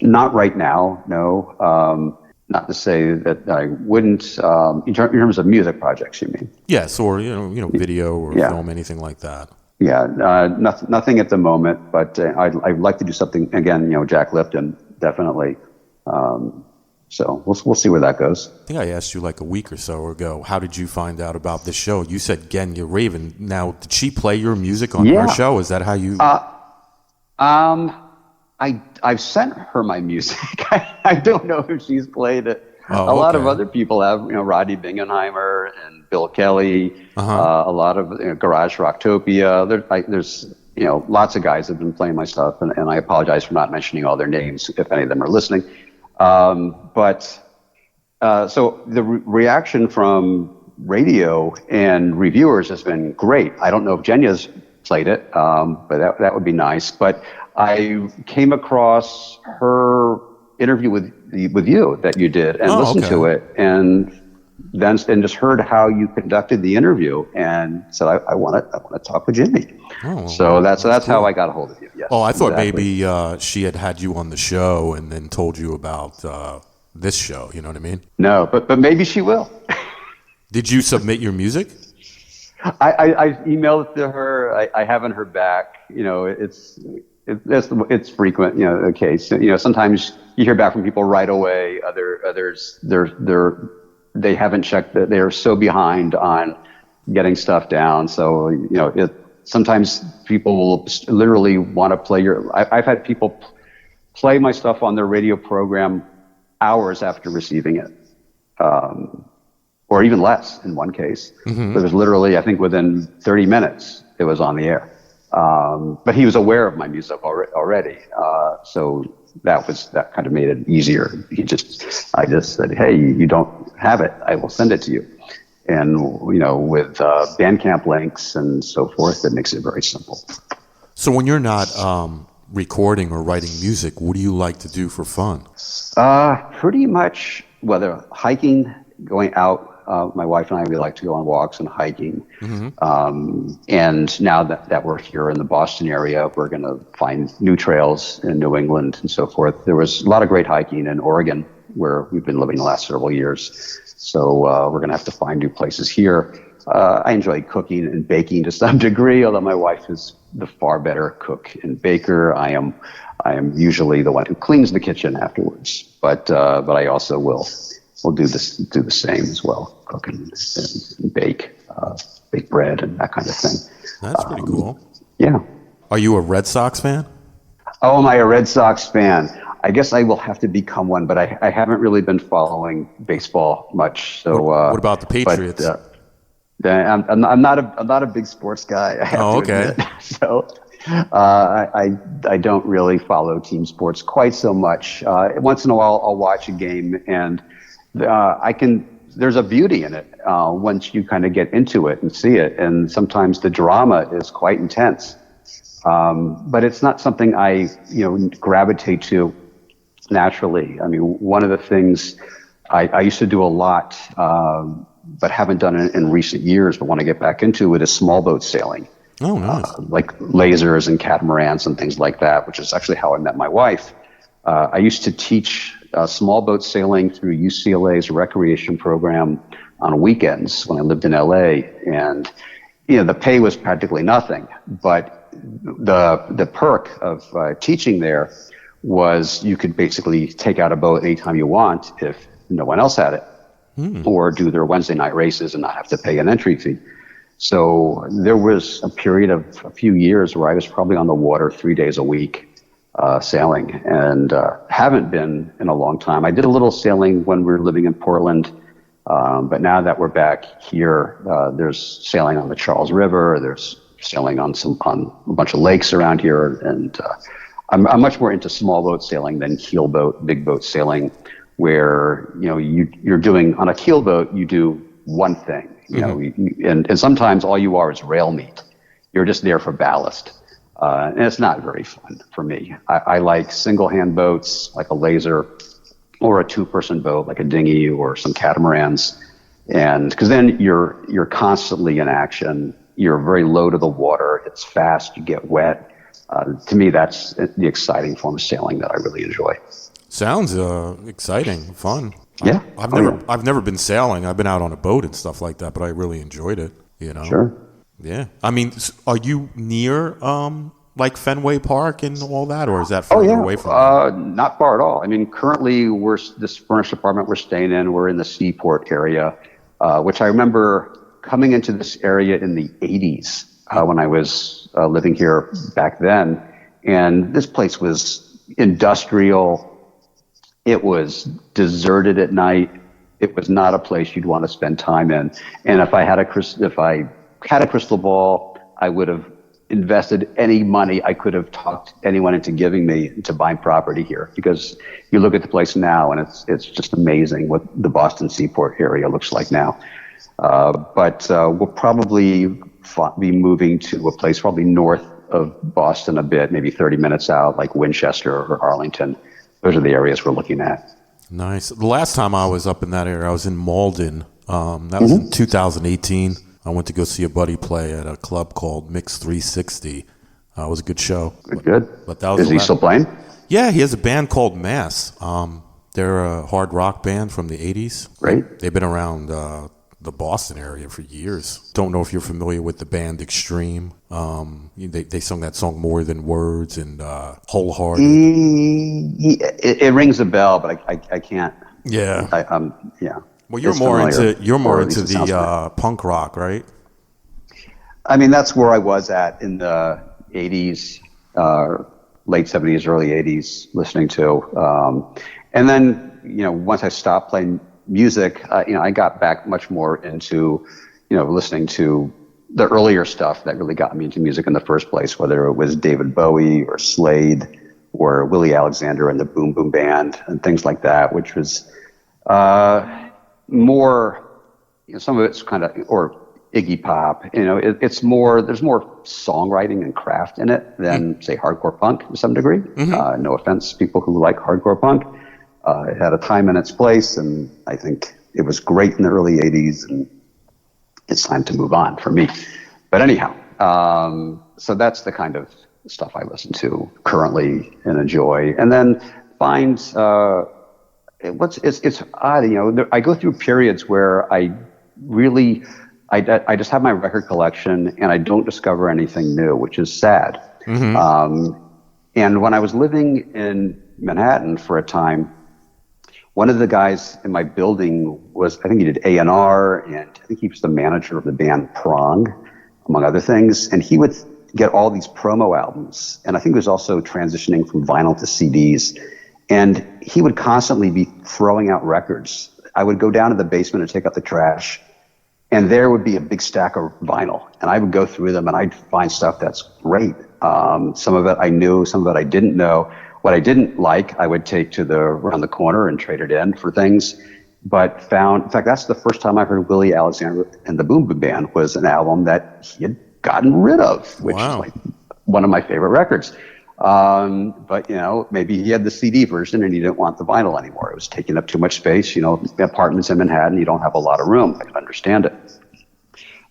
Speaker 4: Not right now, no. Not to say that I wouldn't. In terms of music projects, you mean?
Speaker 3: Yes, or video or
Speaker 4: Yeah.
Speaker 3: film, anything like that.
Speaker 4: Yeah, nothing at the moment, but I'd like to do something again. Jack Lipton, definitely. So we'll see where that goes.
Speaker 3: I think I asked you like a week or so ago, how did you find out about this show? You said Genya Raven. Now, did she play your music on her show? Is that how you...
Speaker 4: I've sent her my music. I don't know if she's played it.
Speaker 3: Oh,
Speaker 4: a lot of
Speaker 3: okay.
Speaker 4: other people have, Rodney Bingenheimer and Bill Kelly, a lot of Garage Rocktopia. There's lots of guys have been playing my stuff, and I apologize for not mentioning all their names if any of them are listening. But so the reaction from radio and reviewers has been great. I don't know if Genya's played it, but that would be nice. But I came across her interview with you that you did and listened to it, and then just heard how you conducted the interview and said, I want to talk with Jimmy. So that's
Speaker 3: cool.
Speaker 4: how I got a hold of you. Yes,
Speaker 3: Oh, I thought
Speaker 4: exactly.
Speaker 3: maybe she had you on the show and then told you about this show. You know what I mean?
Speaker 4: No, but maybe she will.
Speaker 3: Did you submit your music?
Speaker 4: I emailed it to her. I haven't heard back. It's frequent. The case. Sometimes you hear back from people right away. Others they haven't checked. They're so behind on getting stuff down. So sometimes people will literally want to play I've had people play my stuff on their radio program hours after receiving it. Or even less in one case. Mm-hmm. It was literally, I think, within 30 minutes it was on the air. But he was aware of my music already, so that kind of made it easier. I just said, hey, you don't have it, I will send it to you. And with Bandcamp links and so forth, it makes it very simple.
Speaker 3: So when you're not recording or writing music, what do you like to do for fun?
Speaker 4: Pretty much whether hiking, going out. My wife and I, we like to go on walks and hiking. Mm-hmm. And now that we're here in the Boston area, we're going to find new trails in New England and so forth. There was a lot of great hiking in Oregon, where we've been living the last several years. So we're going to have to find new places here. I enjoy cooking and baking to some degree, although my wife is the far better cook and baker. I am usually the one who cleans the kitchen afterwards, but I also will do the same as well, cook and bake bread and that kind of thing.
Speaker 3: That's pretty cool.
Speaker 4: Yeah.
Speaker 3: Are you a Red Sox fan?
Speaker 4: Oh, am I a Red Sox fan? I guess I will have to become one, but I haven't really been following baseball much. So
Speaker 3: what about the Patriots?
Speaker 4: I'm not a big sports guy. I have to admit. So I don't really follow team sports quite so much. Once in a while, I'll watch a game, and there's a beauty in it once you kind of get into it and see it. And sometimes the drama is quite intense. But it's not something I, gravitate to naturally. I mean, one of the things I used to do a lot, but haven't done it in recent years, but want to get back into it, is small boat sailing.
Speaker 3: Oh, nice.
Speaker 4: Like lasers and catamarans and things like that, which is actually how I met my wife. I used to teach small boat sailing through UCLA's recreation program on weekends when I lived in LA. And, the pay was practically nothing, but the perk of teaching there was you could basically take out a boat anytime you want if no one else had it, or do their Wednesday night races and not have to pay an entry fee. So there was a period of a few years where I was probably on the water 3 days a week sailing, and haven't been in a long time. I did a little sailing when we were living in Portland, but now that we're back here, there's sailing on the Charles River, there's sailing on a bunch of lakes around here, and I'm much more into small boat sailing than keel boat, big boat sailing, where you're doing on a keel boat, you do one thing, and sometimes all you are is rail meat. You're just there for ballast, and it's not very fun for me. I like single hand boats like a laser, or a 2-person boat like a dinghy or some catamarans, and because then you're constantly in action. You're very low to the water. It's fast. You get wet. To me, that's the exciting form of sailing that I really enjoy.
Speaker 3: Sounds exciting, fun.
Speaker 4: Yeah,
Speaker 3: I've never been sailing. I've been out on a boat and stuff like that, but I really enjoyed it.
Speaker 4: Sure.
Speaker 3: Yeah. I mean, are you near like Fenway Park and all that, or is that further away from you?
Speaker 4: Not far at all. I mean, currently this furnished apartment we're staying in, we're in the Seaport area, which I remember coming into this area in the 80s when I was living here back then. And this place was industrial. It was deserted at night. It was not a place you'd want to spend time in. And if I had a crystal ball, I would have invested any money I could have talked anyone into giving me to buying property here, because you look at the place now and it's just amazing what the Boston Seaport area looks like now. But we'll probably be moving to a place probably north of Boston a bit, maybe 30 minutes out, like Winchester or Arlington. Those are the areas we're looking at.
Speaker 3: Nice. The last time I was up in that area, I was in Malden. That was in 2018. I went to go see a buddy play at a club called Mix 360. It was a good show.
Speaker 4: Good.
Speaker 3: But that was
Speaker 4: Is he still playing?
Speaker 3: Yeah, he has a band called Mass. They're a hard rock band from the 80s.
Speaker 4: Great.
Speaker 3: They've been around the Boston area for years. Don't know if you're familiar with the band Extreme. They sung that song More Than Words and Wholehearted.
Speaker 4: It rings a bell, but I can't.
Speaker 3: Yeah.
Speaker 4: Yeah.
Speaker 3: Well, you're more into the punk rock, right?
Speaker 4: I mean, that's where I was at in the 80s, late 70s, early 80s, listening to. And then, once I stopped playing music, I got back much more into, listening to the earlier stuff that really got me into music in the first place, whether it was David Bowie or Slade or Willie Alexander and the Boom Boom Band and things like that, which was more, some of it's kind of, or Iggy Pop, it's more, there's more songwriting and craft in it than, say, hardcore punk to some degree. No offense, people who like hardcore punk. It had a time and its place, and I think it was great in the early 80s, and it's time to move on for me. But anyhow, so that's the kind of stuff I listen to currently and enjoy. And then find, it's odd, I go through periods where I just have my record collection and I don't discover anything new, which is sad. And when I was living in Manhattan for a time, one of the guys in my building I think he did A&R, and I think he was the manager of the band Prong, among other things. And he would get all these promo albums. And I think he was also transitioning from vinyl to CDs. And he would constantly be throwing out records. I would go down to the basement and take out the trash, and there would be a big stack of vinyl. And I would go through them, and I'd find stuff that's great. Some of it I knew, some of it I didn't know. What I didn't like, I would take to around the corner and trade it in for things. But in fact, that's the first time I heard Willie Alexander and the Boom Boom Band was an album that he had gotten rid of, which is like one of my favorite records. But maybe he had the CD version and he didn't want the vinyl anymore. It was taking up too much space. Apartments in Manhattan, you don't have a lot of room. I can understand it.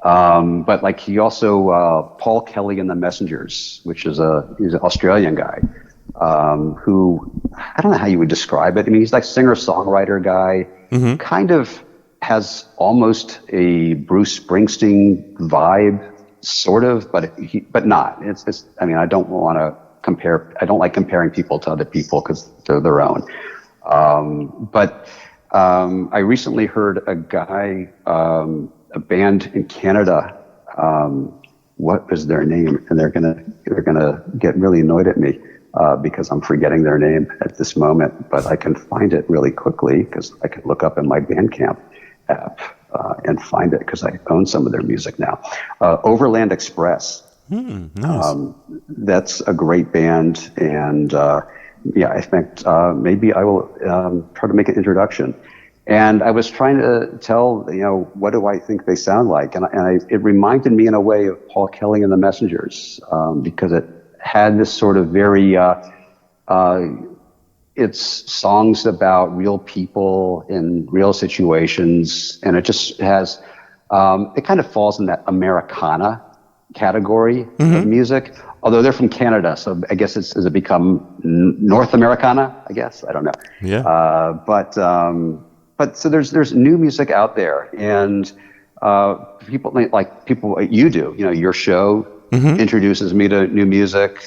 Speaker 4: But like he also, Paul Kelly and the Messengers, which is he's an Australian guy. who, I don't know how you would describe it. I mean, he's like singer-songwriter guy, kind of has almost a Bruce Springsteen vibe, sort of, but not. I mean, I don't want to compare. I don't like comparing people to other people because they're their own. I recently heard a a band in Canada. What was their name? And they're gonna get really annoyed at me because I'm forgetting their name at this moment. But I can find it really quickly because I can look up in my Bandcamp app and find it because I own some of their music now. Overland Express.
Speaker 3: Nice.
Speaker 4: That's a great band, and I think maybe I will try to make an introduction. And I was trying to tell, what do I think they sound like? And it reminded me in a way of Paul Kelly and the Messengers, because it had this sort of very, it's songs about real people in real situations. And it just has, it kind of falls in that Americana category of music. Although they're from Canada, so I guess has it become North Americana? I guess, I don't know.
Speaker 3: Yeah.
Speaker 4: But so there's new music out there, and people like you do. Your show introduces me to new music.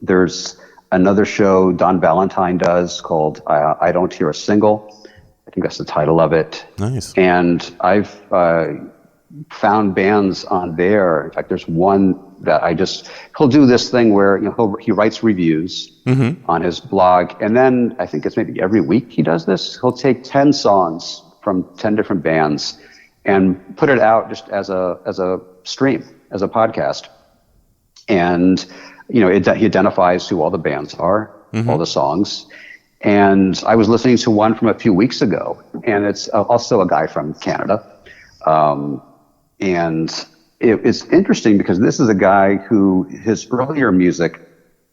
Speaker 4: There's another show Don Valentine does called I Don't Hear a Single. I think that's the title of it.
Speaker 3: Nice.
Speaker 4: And I've found bands on there. In fact, there's one that he'll do this thing where he writes reviews on his blog, and then I think it's maybe every week he does this. He'll take 10 songs from 10 different bands and put it out just as a stream, as a podcast. And he identifies who all the bands are, all the songs. And I was listening to one from a few weeks ago, and it's also a guy from Canada. And it's interesting because this is a guy who his earlier music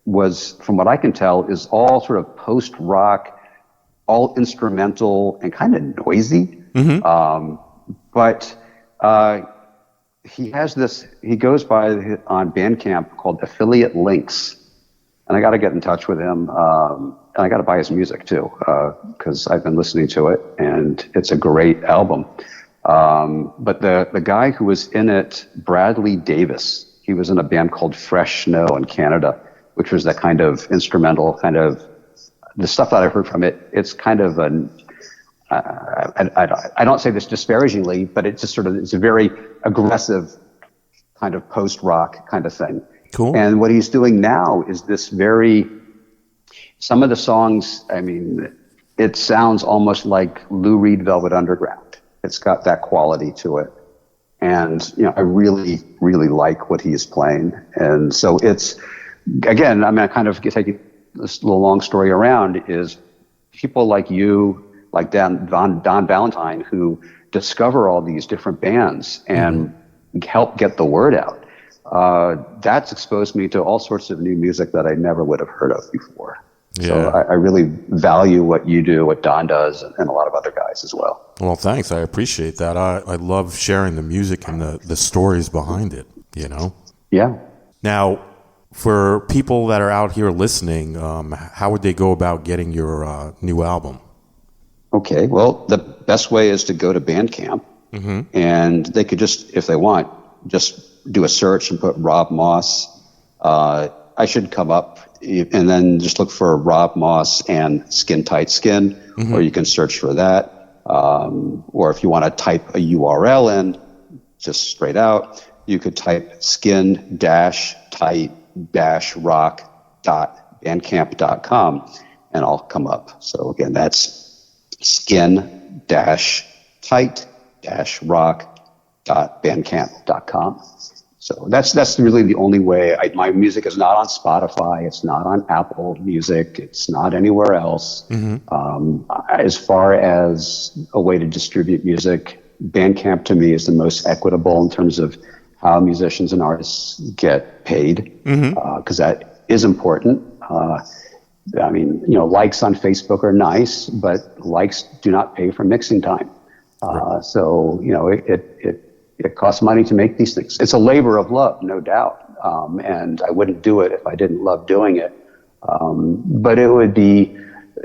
Speaker 4: was, from what I can tell, is all sort of post-rock, all instrumental and kind of noisy. But he has this, he goes by on Bandcamp called Affiliate Links. And I got to get in touch with him. And I got to buy his music too, because I've been listening to it and it's a great album. But the guy who was in it, Bradley Davis, he was in a band called Fresh Snow in Canada, which was that kind of instrumental the stuff that I heard from it. It's kind of I don't say this disparagingly, but it's just it's a very aggressive kind of post-rock kind of thing.
Speaker 3: Cool.
Speaker 4: And what he's doing now is this some of the songs, I mean, it sounds almost like Lou Reed Velvet Underground. It's got that quality to it. And, I really, really like what he's playing. And so it's, again, I mean, I kind of taking this little long story around is people like you, like Don Valentine, who discover all these different bands and help get the word out. That's exposed me to all sorts of new music that I never would have heard of before. Yeah. So I really value what you do, what Don does, and a lot of other guys as well.
Speaker 3: Well, thanks. I appreciate that. I love sharing the music and the stories behind it, Yeah. Now, for people that are out here listening, how would they go about getting your new album?
Speaker 4: Okay. Well, the best way is to go to Bandcamp, and they could just, if they want, just do a search and put Rob Moss. I should come up, and then just look for Rob Moss and Skin Tight Skin, or you can search for that. Or if you want to type a URL in, just straight out, you could type skin-tight-rock.bandcamp.com, and I'll come up. So again, that's skin-tight-rock.bandcamp.com. So that's really the only way. My music is not on Spotify. It's not on Apple Music. It's not anywhere else. As far as a way to distribute music, Bandcamp to me is the most equitable in terms of how musicians and artists get paid, because that is important. I mean, likes on Facebook are nice, but likes do not pay for mixing time. So, it costs money to make these things. It's a labor of love, no doubt. And I wouldn't do it if I didn't love doing it. But it would be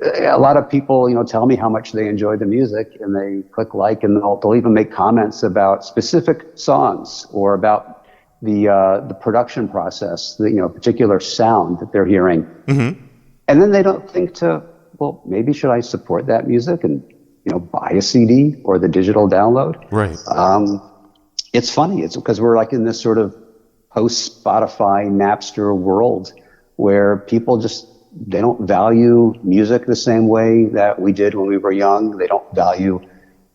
Speaker 4: a lot of people, tell me how much they enjoy the music, and they click like, and they'll even make comments about specific songs or about the production process, the particular sound that they're hearing. Mm-hmm. And then they don't think well, maybe should I support that music and buy a CD or the digital download?
Speaker 3: Right.
Speaker 4: It's funny. It's because we're like in this sort of post Spotify, Napster world where people they don't value music the same way that we did when we were young. They don't value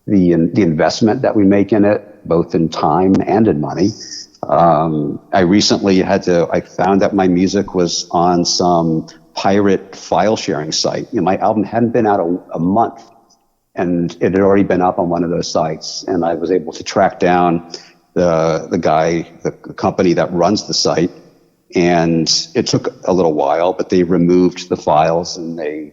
Speaker 4: the investment that we make in it, both in time and in money. I recently I found that my music was on some pirate file sharing site. My album hadn't been out a month, and it had already been up on one of those sites. And I was able to track down the company that runs the site. And it took a little while, but they removed the files, and they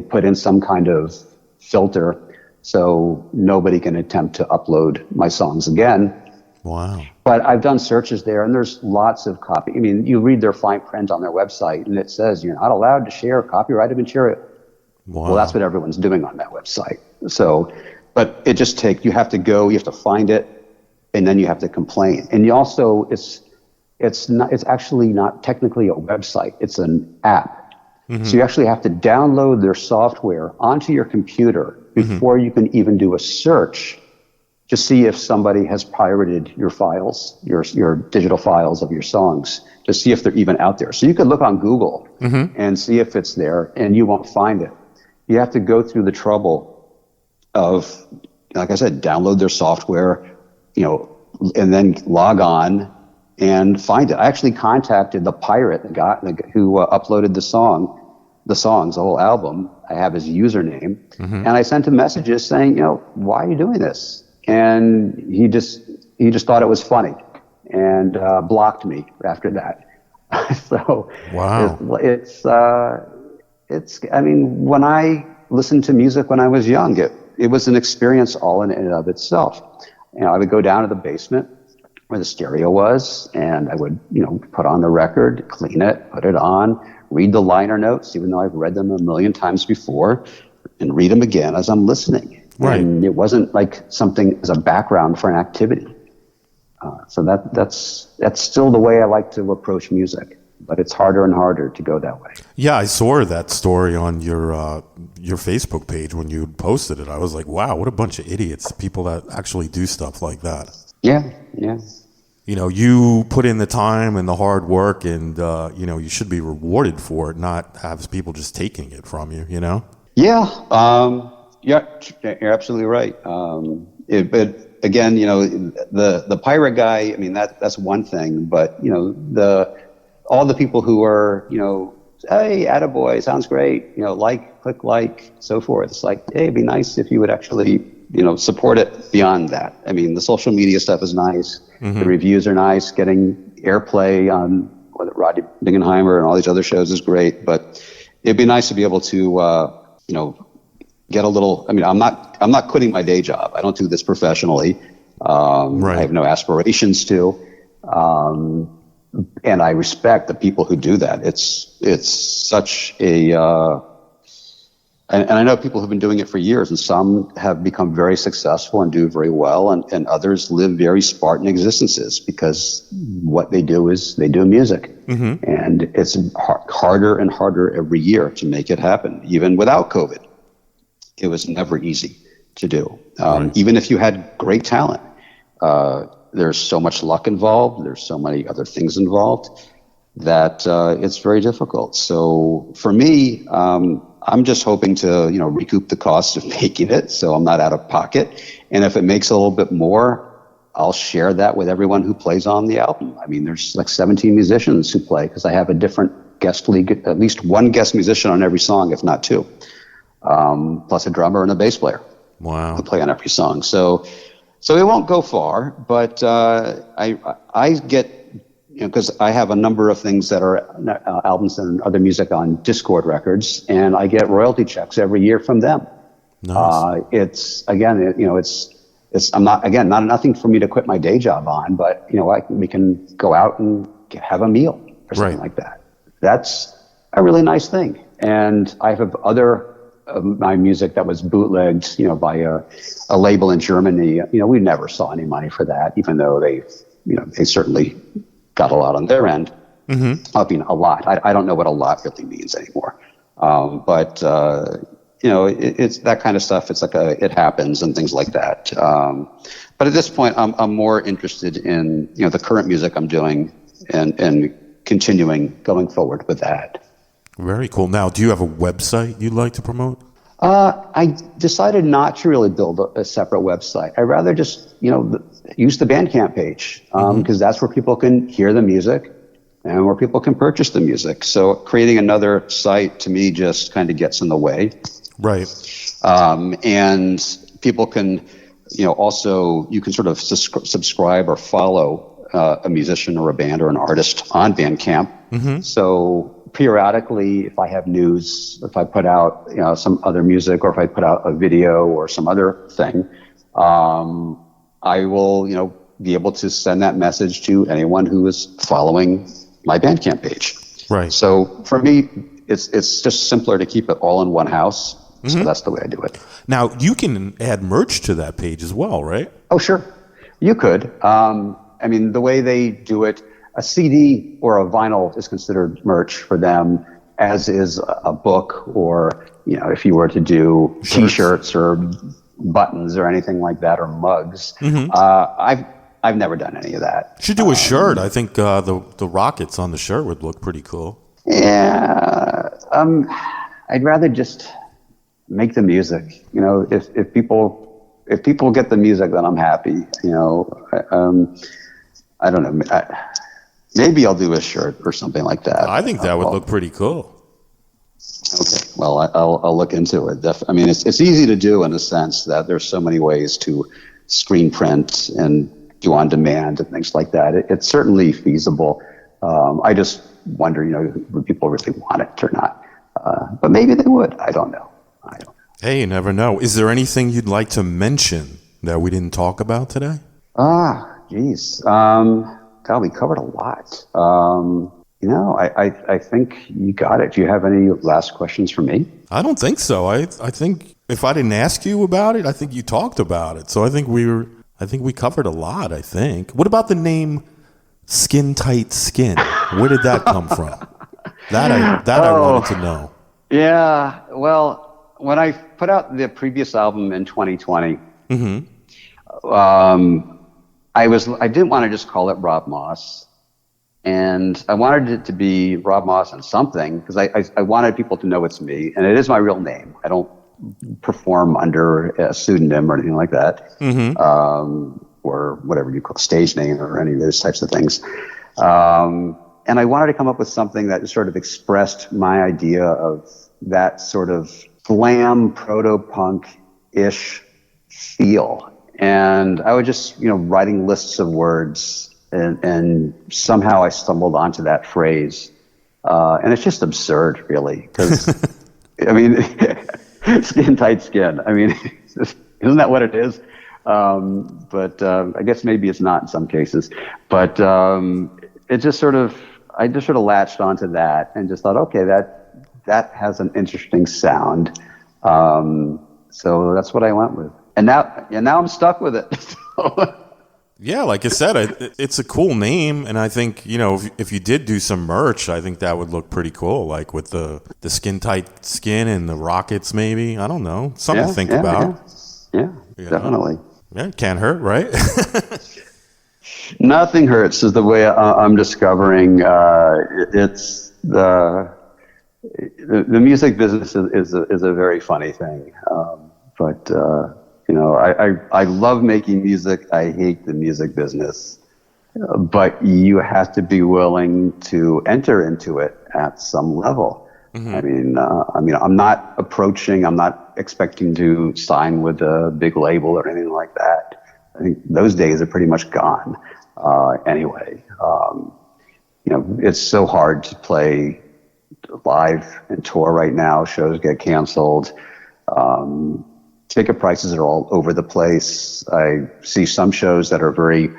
Speaker 4: put in some kind of filter so nobody can attempt to upload my songs again.
Speaker 3: Wow.
Speaker 4: But I've done searches there, and there's lots of copy. I mean, you read their fine print on their website, and it says you're not allowed to share copyrighted material.
Speaker 3: Wow.
Speaker 4: Well, that's what everyone's doing on that website. So, but it just you have to find it, and then you have to complain. And you also, it's actually not technically a website. It's an app. Mm-hmm. So you actually have to download their software onto your computer before you can even do a search to see if somebody has pirated your files, your digital files of your songs, to see if they're even out there. So you could look on Google and see if it's there, and you won't find it. You have to go through the trouble of, like I said, download their software, and then log on and find it. I actually contacted the pirate, the guy who uploaded the songs, the whole album. I have his username, and I sent him messages saying, why are you doing this? And he just thought it was funny, and blocked me after that. So
Speaker 3: wow,
Speaker 4: it's. I mean, when I listened to music when I was young, it was an experience all in and of itself. I would go down to the basement where the stereo was, and I would, put on the record, clean it, put it on, read the liner notes, even though I've read them a million times before, and read them again as I'm listening.
Speaker 3: Right.
Speaker 4: And it wasn't like something as a background for an activity. So that's still the way I like to approach music, but it's harder and harder to go that way.
Speaker 3: Yeah, I saw that story on your Facebook page when you posted it. I was like, wow, what a bunch of idiots, people that actually do stuff like that.
Speaker 4: Yeah.
Speaker 3: You put in the time and the hard work, and, you should be rewarded for it, not have people just taking it from you,
Speaker 4: Yeah. Yeah, you're absolutely right. But again, the pirate guy, I mean, that's one thing, but, all the people who are, hey, attaboy, sounds great, click like, so forth. It's like, hey, it'd be nice if you would actually, support it beyond that. I mean, the social media stuff is nice. The reviews are nice. Getting airplay on Rodney Bingenheimer and all these other shows is great, but it'd be nice to be able to, get a little. I mean, I'm not quitting my day job. I don't do this professionally. Right. I have no aspirations to, and I respect the people who do that. It's such a, and I know people who've been doing it for years, and some have become very successful and do very well, and others live very Spartan existences because what they do is they do music, and it's harder and harder every year to make it happen, even without COVID. It was never easy to do. Even if you had great talent, there's so much luck involved. There's so many other things involved that it's very difficult. So for me, I'm just hoping to, recoup the cost of making it, so I'm not out of pocket. And if it makes a little bit more, I'll share that with everyone who plays on the album. I mean, there's like 17 musicians who play because I have a different guest league, at least one guest musician on every song, if not two. Plus a drummer and a bass player.
Speaker 3: Wow.
Speaker 4: Who play on every song. So it won't go far, but I get, because I have a number of things that are albums and other music on Discord Records, and I get royalty checks every year from them.
Speaker 3: Nice.
Speaker 4: It's again, it's not nothing for me to quit my day job on, but we can go out and have a meal or something like that. a really nice thing. And I have other of my music that was bootlegged, by a label in Germany. We never saw any money for that, even though they certainly got a lot on their end. Mm-hmm. I mean, a lot. I don't know what a lot really means anymore. But it's that kind of stuff. It's like it happens and things like that. But at this point, I'm more interested in, the current music I'm doing and continuing going forward with that.
Speaker 3: Very cool. Now, do you have a website you'd like to promote?
Speaker 4: I decided not to really build a separate website. I'd rather just, use the Bandcamp page, because that's where people can hear the music and where people can purchase the music. So creating another site to me just kind of gets in the way.
Speaker 3: Right.
Speaker 4: And people can, also you can sort of subscribe or follow a musician or a band or an artist on Bandcamp. Mm-hmm. So periodically, if I have news, if I put out, some other music, or if I put out a video or some other thing, I will, be able to send that message to anyone who is following my Bandcamp page.
Speaker 3: Right.
Speaker 4: So for me, it's just simpler to keep it all in one house. Mm-hmm. So that's the way I do it.
Speaker 3: Now, you can add merch to that page as well, right?
Speaker 4: Oh, sure. You could. The way they do it, a CD or a vinyl is considered merch for them, as is a book, or, if you were to do T-shirts or buttons or anything like that, or mugs. Mm-hmm. I've never done any of that.
Speaker 3: You should do a shirt. I think the rockets on the shirt would look pretty cool.
Speaker 4: Yeah. I'd rather just make the music. If people get the music, then I'm happy. I don't know. Maybe I'll do a shirt or something like that.
Speaker 3: I think that would look pretty cool.
Speaker 4: Okay. Well, I'll look into it. It's easy to do in the sense that there's so many ways to screen print and do on demand and things like that. It's certainly feasible. I just wonder, would people really want it or not? But maybe they would. I don't know.
Speaker 3: Hey, you never know. Is there anything you'd like to mention that we didn't talk about today?
Speaker 4: Geez. God, we covered a lot. I think you got it. Do you have any last questions for me?
Speaker 3: I don't think so. I think if I didn't ask you about it, I think you talked about it. So I think we covered a lot, I think. What about the name Skin Tight Skin? Where did that come from? I wanted to know.
Speaker 4: Yeah, well, when I put out the previous album in 2020, mm-hmm. I didn't want to just call it Rob Moss, and I wanted it to be Rob Moss and something, because I wanted people to know it's me, and it is my real name. I don't perform under a pseudonym or anything like that, mm-hmm. Or whatever you call stage name or any of those types of things. And I wanted to come up with something that sort of expressed my idea of that sort of glam proto-punk-ish feel. And I was just, writing lists of words, and somehow I stumbled onto that phrase. And it's just absurd, really, because, skin tight skin. Isn't that what it is? But I guess maybe it's not in some cases. But I just sort of latched onto that and just thought, okay, that has an interesting sound. So that's what I went with. And now I'm stuck with it.
Speaker 3: Yeah, like I said, it's a cool name, and I think, if you did do some merch, I think that would look pretty cool, like with the skin tight skin and the rockets, maybe. I don't know, something to think about.
Speaker 4: Yeah, definitely.
Speaker 3: Yeah, it can't hurt, right?
Speaker 4: Nothing hurts is the way I'm discovering. It's the music business is a very funny thing, but. I love making music. I hate the music business, but you have to be willing to enter into it at some level. Mm-hmm. I'm not expecting to sign with a big label or anything like that. I think those days are pretty much gone. Anyway, it's so hard to play live and tour right now. Shows get canceled. Ticket prices are all over the place. I see some shows that are very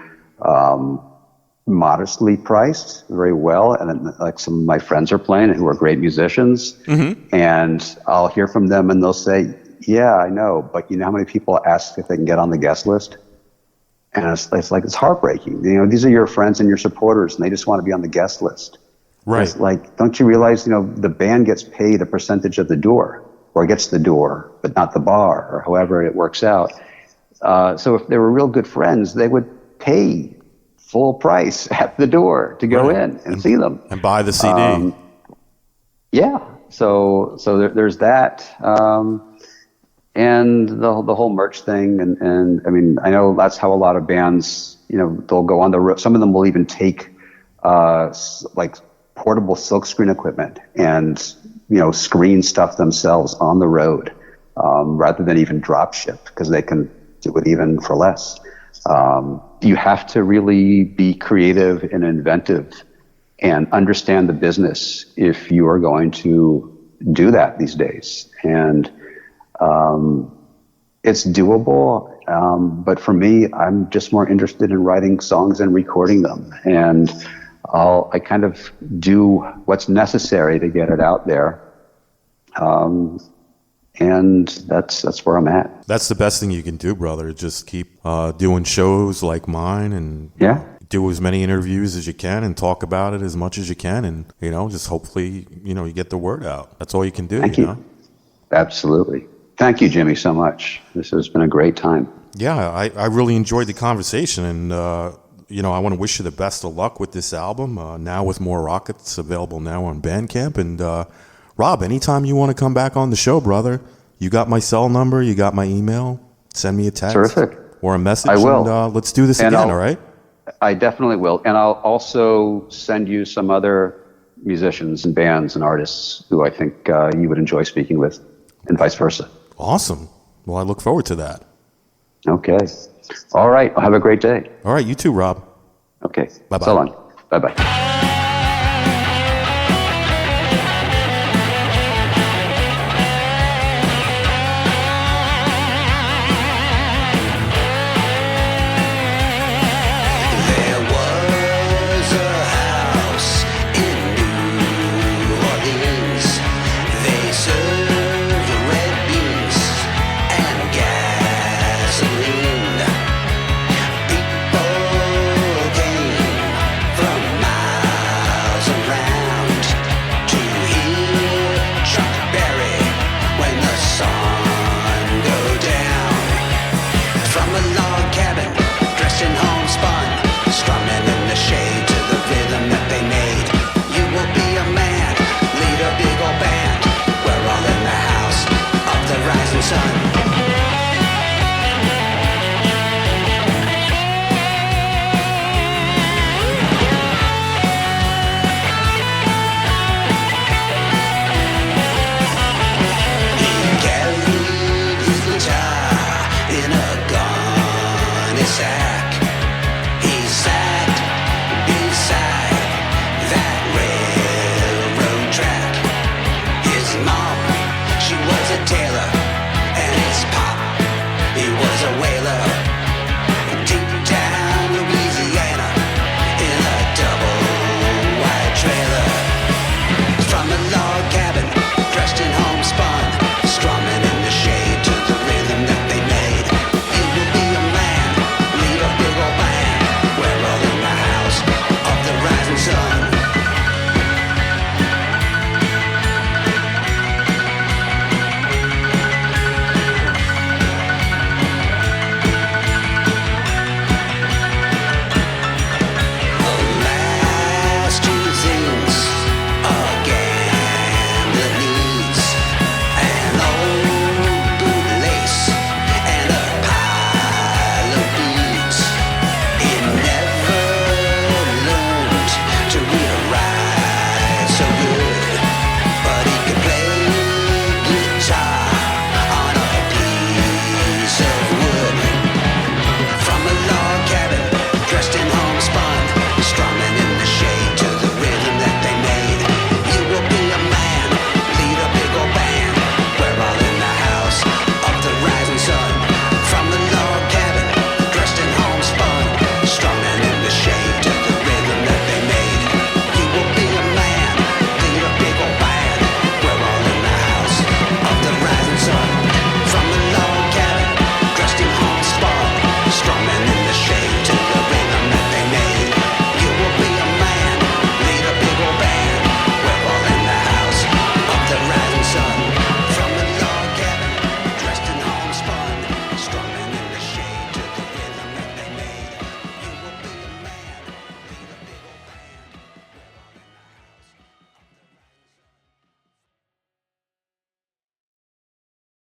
Speaker 4: modestly priced, very well, and like some of my friends are playing who are great musicians, and I'll hear from them and they'll say, yeah, I know, but you know how many people ask if they can get on the guest list? And it's heartbreaking. You know, these are your friends and your supporters, and they just want to be on the guest list.
Speaker 3: Right.
Speaker 4: It's like, don't you realize, you know, the band gets paid a percentage of the door, or gets the door, but not the bar, or however it works out. So if they were real good friends, they would pay full price at the door to go in and see them.
Speaker 3: And buy the CD.
Speaker 4: Yeah. So there's that. And the whole merch thing. And I mean, I know that's how a lot of bands, you know, they'll go on the road. Some of them will even take, like portable silkscreen equipment and, you know, screen stuff themselves on the road, rather than even drop ship, because they can do it even for less. You have to really be creative and inventive and understand the business if you are going to do that these days. And it's doable, but for me, I'm just more interested in writing songs and recording them. And I kind of do what's necessary to get it out there. And that's where I'm at.
Speaker 3: That's the best thing you can do, brother. Just keep doing shows like mine and do as many interviews as you can and talk about it as much as you can. And, you know, just hopefully, you know, you get the word out. That's all you can do.
Speaker 4: Thank you.
Speaker 3: Know?
Speaker 4: Absolutely. Thank you, Jimmy, so much. This has been a great time.
Speaker 3: Yeah, I really enjoyed the conversation. And, you know, I want to wish you the best of luck with this album. Now with More Rockets available now on Bandcamp. And, Rob, anytime you want to come back on the show, brother, you got my cell number, you got my email. Send me a text.
Speaker 4: Terrific.
Speaker 3: Or a message.
Speaker 4: I will.
Speaker 3: And let's do this again, all right?
Speaker 4: I definitely will. And I'll also send you some other musicians and bands and artists who I think you would enjoy speaking with, and vice versa.
Speaker 3: Awesome. Well, I look forward to that.
Speaker 4: Okay. All right. Well, have a great day.
Speaker 3: All right. You too, Rob.
Speaker 4: Okay.
Speaker 3: Bye-bye.
Speaker 4: So long. Bye-bye.